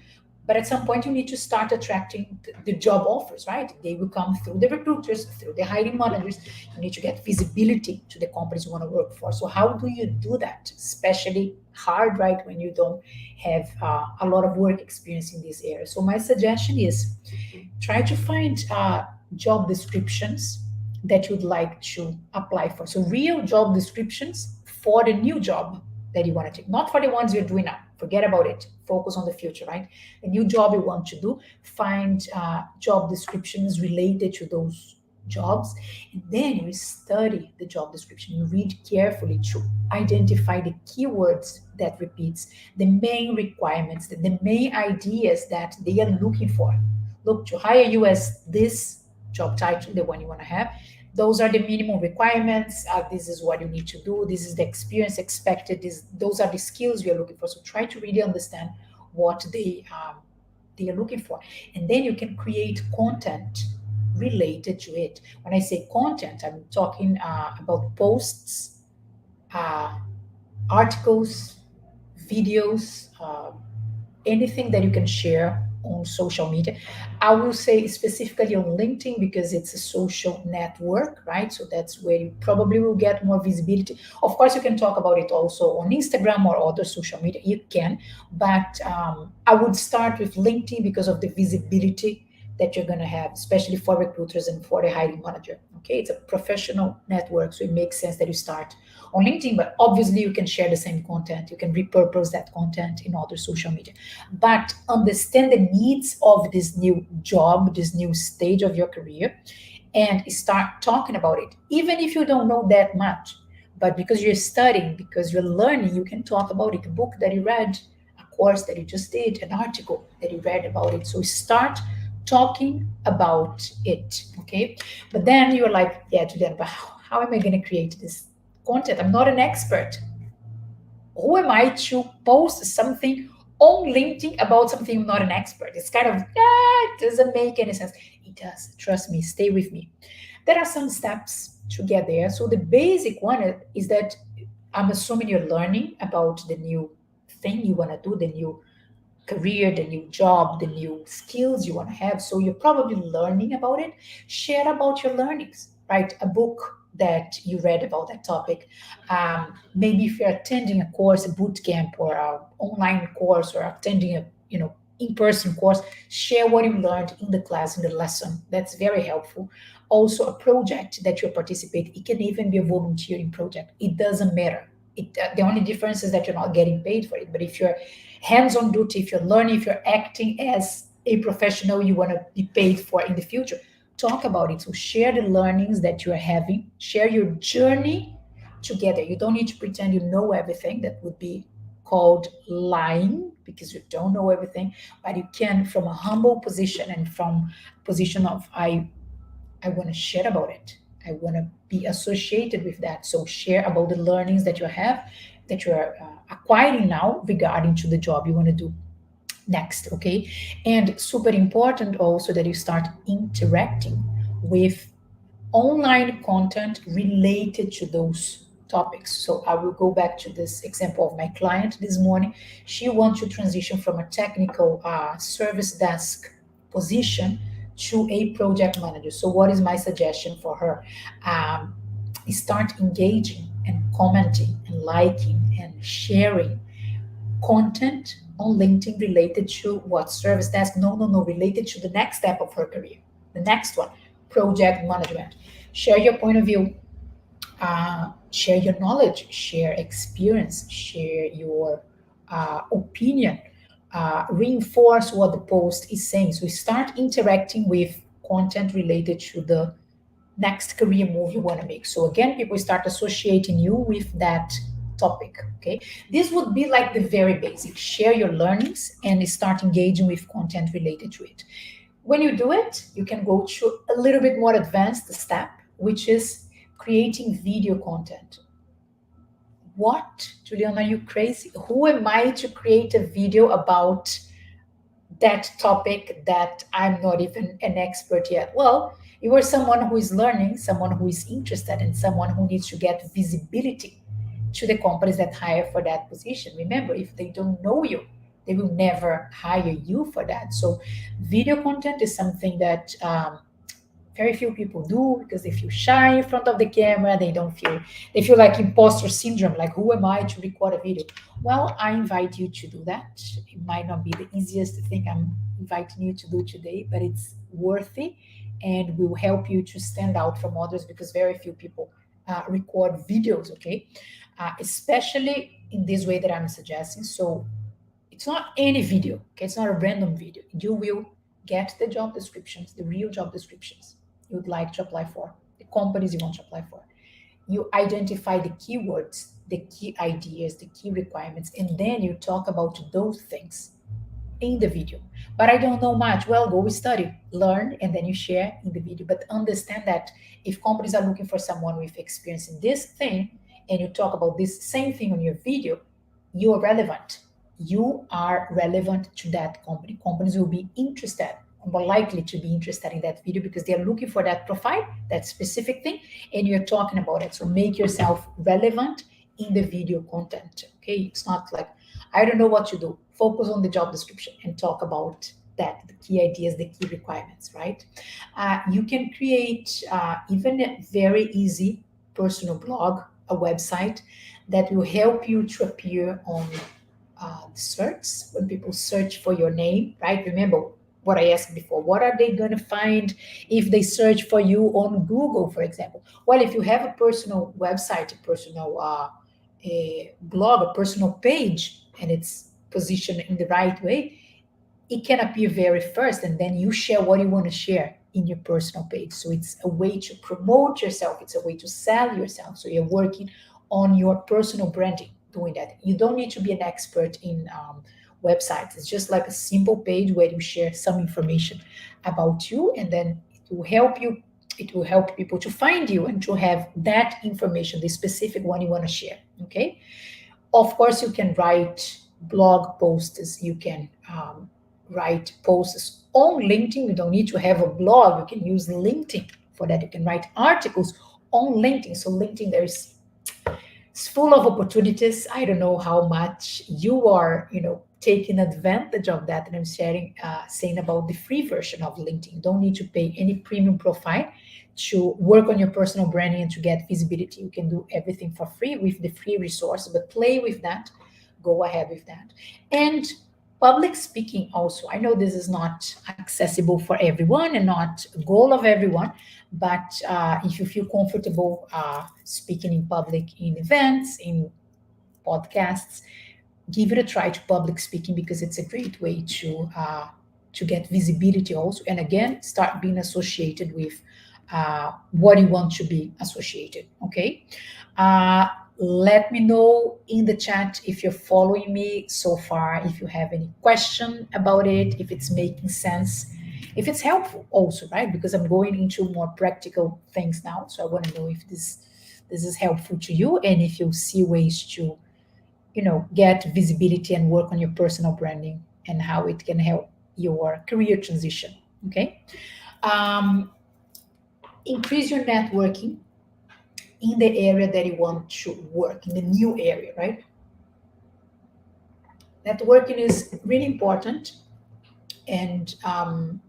But at some point, you need to start attracting the job offers, right? They will come through the recruiters, through the hiring managers. You need to get visibility to the companies you want to work for. So how do you do that? Especially hard, right, when you don't have a lot of work experience in this area. So my suggestion is try to find job descriptions that you'd like to apply for. So real job descriptions for the new job that you want to take, not for the ones you're doing now. Forget about it. Focus on the future, right? The new job you want to do, find job descriptions related to those jobs, and then you study the job description. You read carefully to identify the keywords that repeats, the main requirements, the main ideas that they are looking for. Look, to hire you as this job title, the one you want to have, those are the minimum requirements. This is what you need to do. This is the experience expected. Those are the skills you're looking for. So try to really understand what they are looking for, and then you can create content related to it. When I say content, I'm talking about posts, uh, articles, videos, anything that you can share on social media. I will say specifically on LinkedIn because it's a social network, right? So that's where you probably will get more visibility. Of course, you can talk about it also on Instagram or other social media. You can, but I would start with LinkedIn because of the visibility that you're going to have, especially for recruiters and for the hiring manager. Okay, it's a professional network, so it makes sense that you start on LinkedIn, but obviously you can share the same content. You can repurpose that content in other social media. But understand the needs of this new job, this new stage of your career, and start talking about it. Even if you don't know that much, but because you're studying, because you're learning, you can talk about it. A book that you read, a course that you just did, an article that you read about it. So start talking about it, okay? But then you're like, yeah, Julian, but how am I going to create this content? I'm not an expert. Who am I to post something on LinkedIn about something I'm not an expert? It's kind of, it doesn't make any sense. It does. Trust me, stay with me. There are some steps to get there. So the basic one is that I'm assuming you're learning about the new thing you want to do, the new career, the new job, the new skills you want to have. So you're probably learning about it. Share about your learnings. Write a book that you read about that topic. Maybe if you're attending a course, a boot camp, or an online course, or attending a in-person course, share what you learned in the class, in the lesson. That's very helpful. Also, a project that you participate. It can even be a volunteering project. It doesn't matter. The only difference is that you're not getting paid for it. But if you're hands-on duty, if you're learning, if you're acting as a professional, you want to be paid for in the future, talk about it. So share the learnings that you're having, share your journey together. You don't need to pretend you know everything. That would be called lying, because you don't know everything. But you can, from a humble position and from a position of I want to share about it. I want to be associated with that. So share about the learnings that you have, that you are acquiring now regarding to the job you want to do next. Okay, and super important also that you start interacting with online content related to those topics. So I will go back to this example of my client this morning. She wants to transition from a technical service desk position to a project manager. So what is my suggestion for her? Um, Start engaging and commenting and liking and sharing content on LinkedIn related to what service desk? No, related to the next step of her career. The next one, project management. Share your point of view, share your knowledge, share experience, share your opinion, reinforce what the post is saying. So start interacting with content related to the next career move you want to make. So again, people start associating you with that topic. Okay, this would be like the very basic. Share your learnings and start engaging with content related to it. When you do it, you can go to a little bit more advanced step, which is creating video content. What, Juliana, are you crazy? Who am I to create a video about that topic that I'm not even an expert yet? Well, you are someone who is learning, someone who is interested, and someone who needs to get visibility to the companies that hire for that position. Remember, if they don't know you, They will never hire you for that. So video content is something that very few people do because they feel shy in front of the camera. They feel like imposter syndrome, like who am I to record a video? Well, I invite you to do that. It might not be the easiest thing I'm inviting you to do today, but it's worthy and will help you to stand out from others because very few people record videos, okay? Especially in this way that I'm suggesting. So it's not any video, okay? It's not a random video. You will get the job descriptions, the real job descriptions you would like to apply for, the companies you want to apply for. You identify the keywords, the key ideas, the key requirements, and then you talk about those things in the video. But I don't know much. Well, go study, learn, and then you share in the video. But understand that if companies are looking for someone with experience in this thing, and you talk about this same thing on your video, you are relevant. You are relevant to that company. Companies will be interested, more likely to be interested in that video because they are looking for that profile, that specific thing, and you're talking about it. So make yourself relevant in the video content. Okay, it's not like I don't know what to do. Focus on the job description and talk about that, the key ideas, the key requirements, right? You can create even a very easy personal blog, a website that will help you to appear on the search when people search for your name, right? Remember what I asked before. What are they going to find if they search for you on Google, for example? Well, if you have a personal website, a personal a blog, a personal page, and it's positioned in the right way, it can appear very first, and then you share what you want to share in your personal page. So it's a way to promote yourself, it's a way to sell yourself. So you're working on your personal branding doing that. You don't need to be an expert in websites. It's just like a simple page where you share some information about you, and then it will help you. It will help people to find you and to have that information, the specific one you want to share. Okay. Of course, you can write blog posts. You can write posts on LinkedIn. You don't need to have a blog. You can use LinkedIn for that. You can write articles on LinkedIn. So LinkedIn, it's full of opportunities. I don't know how much you are, taking advantage of that. And I'm saying about the free version of LinkedIn. You don't need to pay any premium profile to work on your personal branding and to get visibility. You can do everything for free with the free resource, but play with that. Go ahead with that. And public speaking also. I know this is not accessible for everyone and not a goal of everyone, but if you feel comfortable speaking in public, in events, in podcasts, give it a try to public speaking because it's a great way to get visibility also, and again start being associated with what you want to be associated. Okay. Let me know in the chat if you're following me so far, if you have any question about it, if it's making sense, if it's helpful also, right? Because I'm going into more practical things now. So I want to know if this is helpful to you and if you see ways to, get visibility and work on your personal branding and how it can help your career transition. Okay. Increase your networking in the area that you want to work, in the new area, right? Networking is really important. And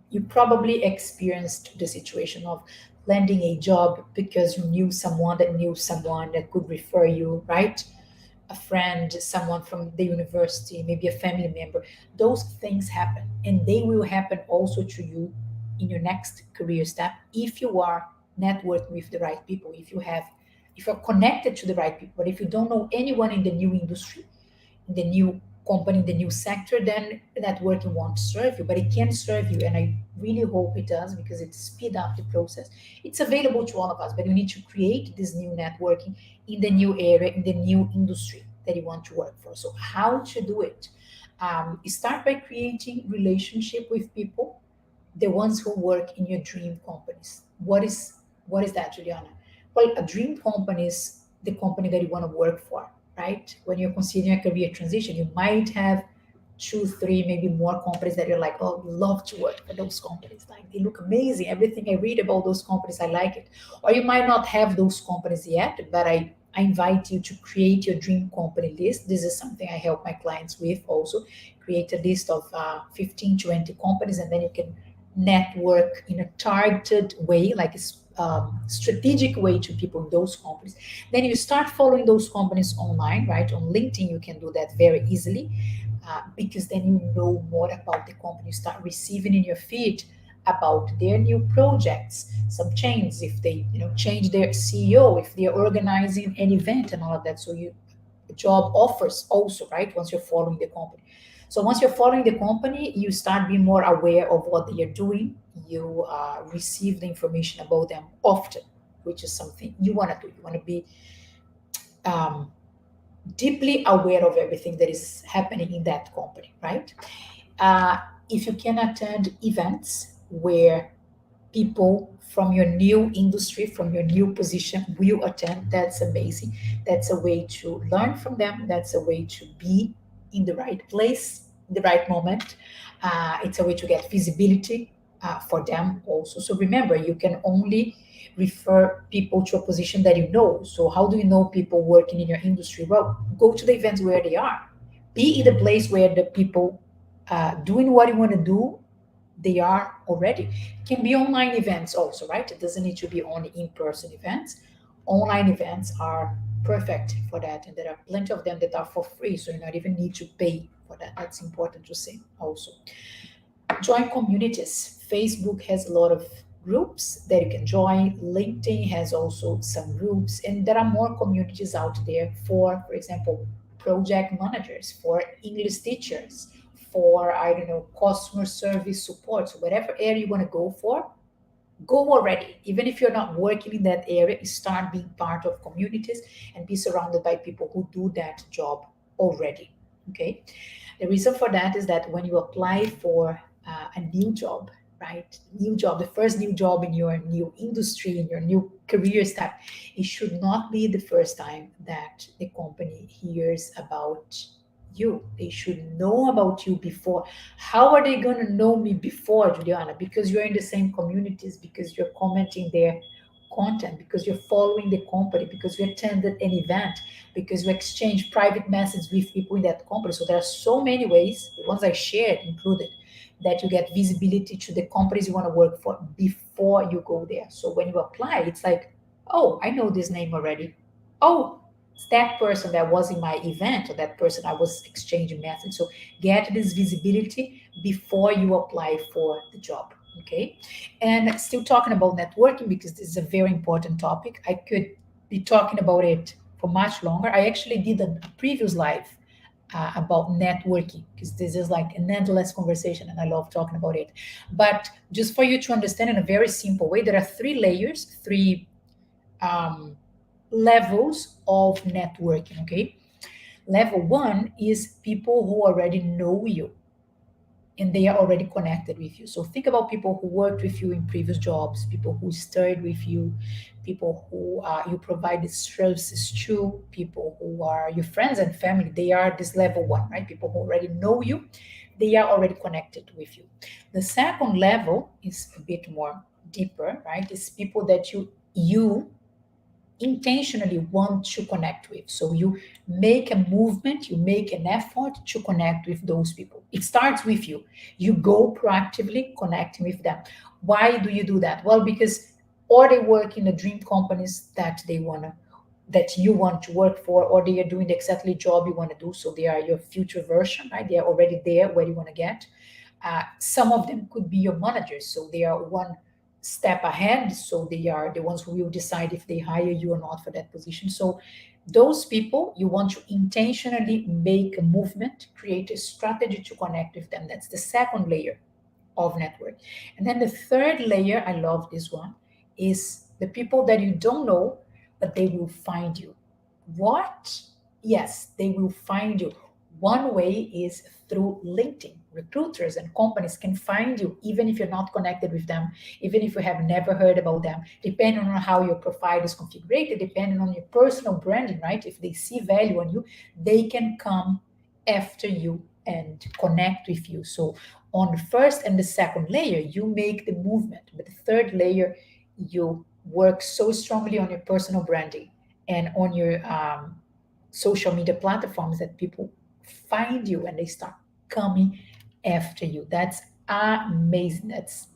you probably experienced the situation of landing a job because you knew someone that could refer you, right? A friend, someone from the university, maybe a family member. Those things happen, and they will happen also to you in your next career step if you are networking with the right people, if you're connected to the right people. But if you don't know anyone in the new industry, in the new company, in the new sector, then networking won't serve you, but it can serve you. And I really hope it does because it speeds up the process. It's available to all of us, but you need to create this new networking in the new area, in the new industry that you want to work for. So how to do it? Start by creating relationship with people, the ones who work in your dream companies. What is that, Juliana? Well, a dream company is the company that you want to work for, right? When you're considering a career transition, you might have two, three, maybe more companies that you're like, oh, love to work for those companies. Like they look amazing. Everything I read about those companies, I like it. Or you might not have those companies yet, but I invite you to create your dream company list. This is something I help my clients with also. Create a list of 15, 20 companies, and then you can network in a targeted way, like a strategic way to people in those companies. Then you start following those companies online, right? On LinkedIn, you can do that very easily because then you know more about the company. You start receiving in your feed about their new projects, some changes, if they change their CEO, if they're organizing an event and all of that. So you job offers also, right? Once you're following the company. So once you're following the company, you start being more aware of what they are doing. You receive the information about them often, which is something you want to do. You want to be um, deeply aware of everything that is happening in that company, right? Uh, if you can attend events where people from your new industry, from your new position will attend, that's amazing. That's a way to learn from them. That's a way to be in the right place, the right moment. It's a way to get visibility for them also. So remember, you can only refer people to a position that you know. So how do you know people working in your industry? Well, go to the events where they are. Be in the place where the people doing what you want to do, they are already. It can be online events also, right? It doesn't need to be only in-person events. Online events are perfect for that, and there are plenty of them that are for free, so you not even need to pay for that. That's important to say also. Join communities. Facebook has a lot of groups that you can join. LinkedIn has also some groups, and there are more communities out there for example, project managers, for English teachers, for I don't know, customer service support. So whatever area you want to go for, go already. Even if you're not working in that area, start being part of communities and be surrounded by people who do that job already. Okay. The reason for that is that when you apply for a new job, right? New job, the first new job in your new industry, in your new career step, it should not be the first time that the company hears about you. They should know about you before. How are they going to know me before, Juliana? Because you're in the same communities, because you're commenting their content, because you're following the company, because you attended an event, because you exchange private messages with people in that company. So there are so many ways, the ones I shared included, that you get visibility to the companies you want to work for before you go there. So when you apply, it's like, oh, I know this name already. Oh, it's that person that was in my event, or that person I was exchanging messages. So get this visibility before you apply for the job. Okay. And still talking about networking, because this is a very important topic. I could be talking about it for much longer. I actually did a previous live about networking, because this is like an endless conversation and I love talking about it. But just for you to understand in a very simple way, there are three layers, three um, levels of networking. Okay. Level one is people who already know you and they are already connected with you. So think about people who worked with you in previous jobs, people who studied with you, people who you provided services to, people who are your friends and family. They are this level one, right? People who already know you, they are already connected with you. The second level is a bit more deeper, right? It's people that you intentionally want to connect with. So you make a movement, you make an effort to connect with those people. It starts with you. You go proactively connecting with them. Why do you do that? Well, because or they work in the dream companies that you want to work for, or they are doing the exactly job you want to do. So they are your future version, right? They are already there where you want to get. Some of them could be your managers, so they are one step ahead. So they are the ones who will decide if they hire you or not for that position. So those people, you want to intentionally make a movement, create a strategy to connect with them. That's the second layer of network. And then the third layer, I love this one, is the people that you don't know, but they will find you. What? Yes, they will find you. One way is through LinkedIn. Recruiters and companies can find you even if you're not connected with them, even if you have never heard about them, depending on how your profile is configured, depending on your personal branding, right? If they see value on you, they can come after you and connect with you. So on the first and the second layer, you make the movement, but the third layer, you work so strongly on your personal branding and on your social media platforms, that people find you and they start coming after you. That's amazing. That's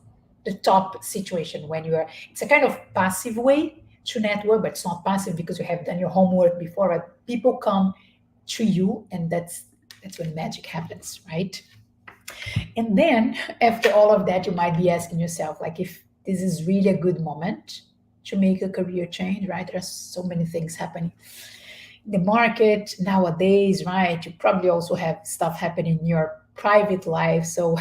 the top situation when you are, it's a kind of passive way to network, but it's not passive because you have done your homework before. Right? People come to you, and that's when magic happens, right? And then after all of that, you might be asking yourself, like, if this is really a good moment to make a career change, right? There are so many things happening in the market nowadays, right? You probably also have stuff happening in your private life. So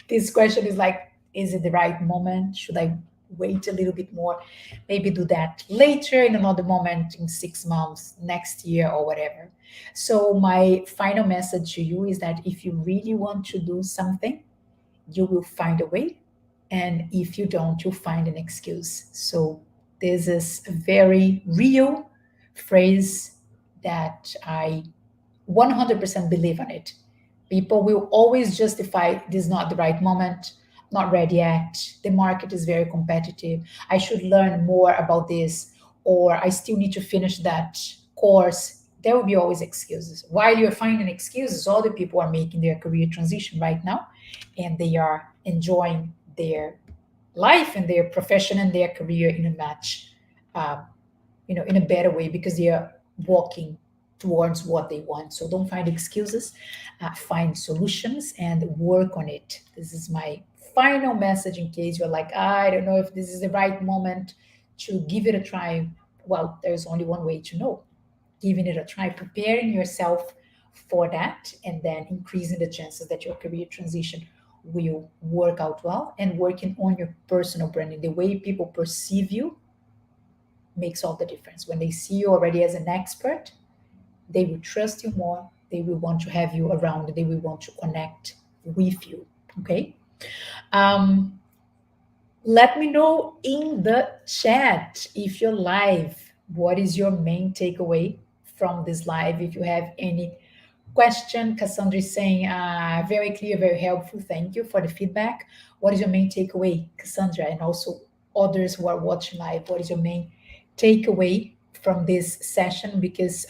this question is like, is it the right moment? Should I wait a little bit more? Maybe do that later in another moment, in 6 months, next year, or whatever. So my final message to you is that if you really want to do something, you will find a way. And if you don't, you'll find an excuse. So this is a very real phrase that I 100% believe in it. People will always justify this is not the right moment, not ready yet, the market is very competitive, I should learn more about this, or I still need to finish that course. There will be always excuses. While you're finding excuses, other people are making their career transition right now, and they are enjoying their life and their profession and their career in a much uh, in a better way, because they are walking towards what they want. So don't find excuses, find solutions and work on it. This is my final message in case you're like, I don't know if this is the right moment to give it a try. Well, there's only one way to know: giving it a try, preparing yourself for that, and then increasing the chances that your career transition will work out well, and working on your personal branding. The way people perceive you makes all the difference. When they see you already as an expert, they will trust you more. They will want to have you around. They will want to connect with you. Okay. Um, Let me know in the chat if you're live. What is your main takeaway from this live? If you have any question, Cassandra is saying, very clear, very helpful. Thank you for the feedback. What is your main takeaway, Cassandra? And also others who are watching live, what is your main takeaway from this session? Because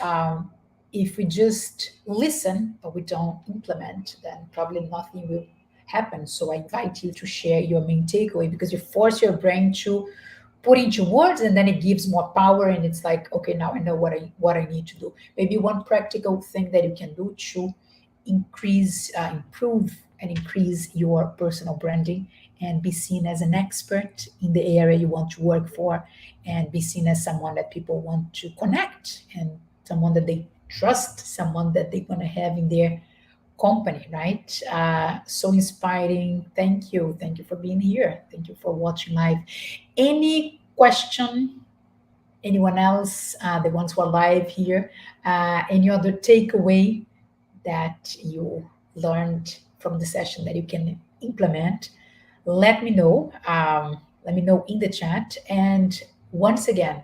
if we just listen but we don't implement, then probably nothing will happen. So I invite you to share your main takeaway, because you force your brain to put into words, and then it gives more power, and it's like, okay, now I know what I need to do. Maybe one practical thing that you can do to improve and increase your personal branding, and be seen as an expert in the area you want to work for, and be seen as someone that people want to connect, and someone that they trust, someone that they're going to have in their company, right? So inspiring. Thank you. Thank you for being here. Thank you for watching live. Any question? Anyone else? The ones who are live here. Any other takeaway that you learned from the session that you can implement? Let me know. Let me know in the chat. And once again,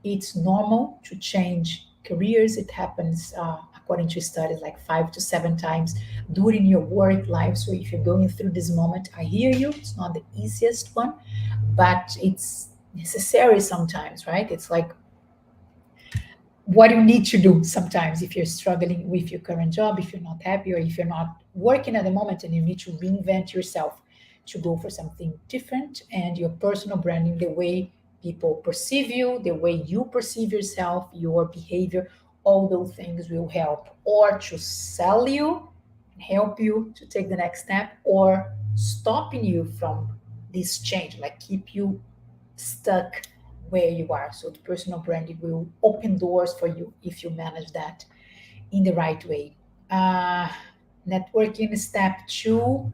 it's normal to change careers. It happens, according to studies, like 5 to 7 times during your work life. So if you're going through this moment, I hear you. It's not the easiest one, but it's necessary sometimes, right? It's like what you need to do sometimes if you're struggling with your current job, if you're not happy, or if you're not working at the moment and you need to reinvent yourself to go for something different. And your personal branding, the way people perceive you, the way you perceive yourself, your behavior, all those things will help, or to sell you, help you to take the next step, or stopping you from this change, like keep you stuck where you are. So the personal branding will open doors for you if you manage that in the right way. Uh, Networking step 2,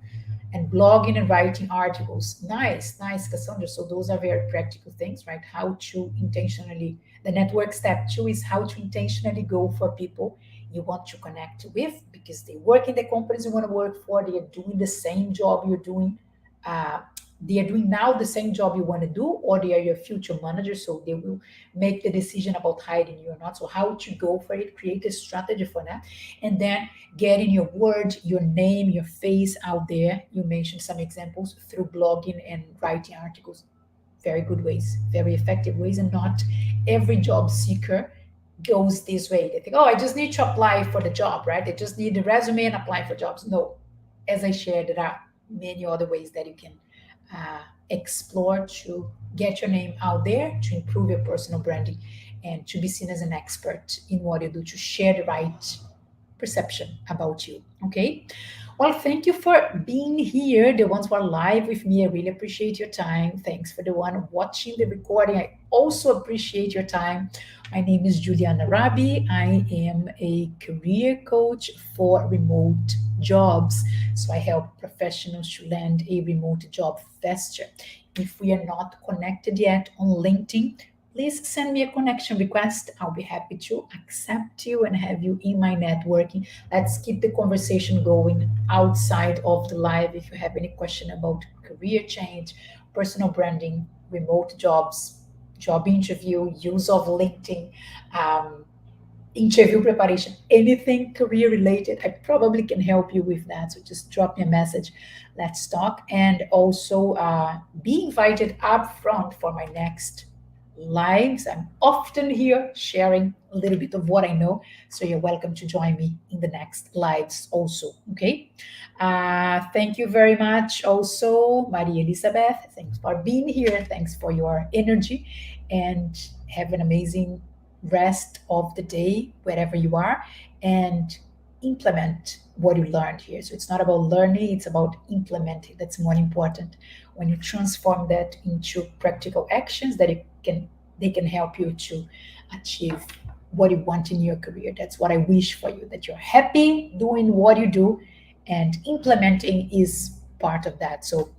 and blogging and writing articles. Nice, nice, Cassandra. So those are very practical things, right? How to intentionally, the network step 2 is how to intentionally go for people you want to connect with, because they work in the companies you want to work for. They are doing the same job you're doing. Uh, they are doing now the same job you want to do, or they are your future manager, so they will make the decision about hiring you or not. So how to go for it, create a strategy for that, and then getting your word, your name, your face out there. You mentioned some examples through blogging and writing articles. Very good ways, very effective ways, and not every job seeker goes this way. They think, oh, I just need to apply for the job, right? They just need the resume and apply for jobs. No, as I shared, there are many other ways that you can explore to get your name out there, to improve your personal branding, and to be seen as an expert in what you do, to share the right perception about you. Okay. Well, thank you for being here. The ones who are live with me, I really appreciate your time. Thanks for the one watching the recording. I also appreciate your time. My name is Juliana Rabi. I am a career coach for remote jobs. So I help professionals to land a remote job faster. If we are not connected yet on LinkedIn, please send me a connection request. I'll be happy to accept you and have you in my networking. Let's keep the conversation going outside of the live. If you have any question about career change, personal branding, remote jobs, job interview, use of LinkedIn, um, interview preparation, anything career related, I probably can help you with that. So just drop me a message. Let's talk. And also be invited up front for my next lives. I'm often here sharing a little bit of what I know. So you're welcome to join me in the next lives also. Okay. Thank you very much. Also, Maria Elizabeth, thanks for being here. Thanks for your energy and have an amazing rest of the day wherever you are and implement what you learned here. So it's not about learning, it's about implementing. That's more important. When you transform that into practical actions that they can help you to achieve what you want in your career. That's what I wish for you, that you're happy doing what you do and implementing is part of that. So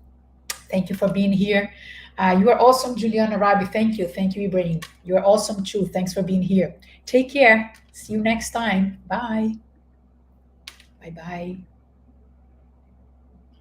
thank you for being here. You are awesome, Juliana Rabi. Thank you. Thank you, Ibrahim. You are awesome too. Thanks for being here. Take care. See you next time. Bye. Bye bye.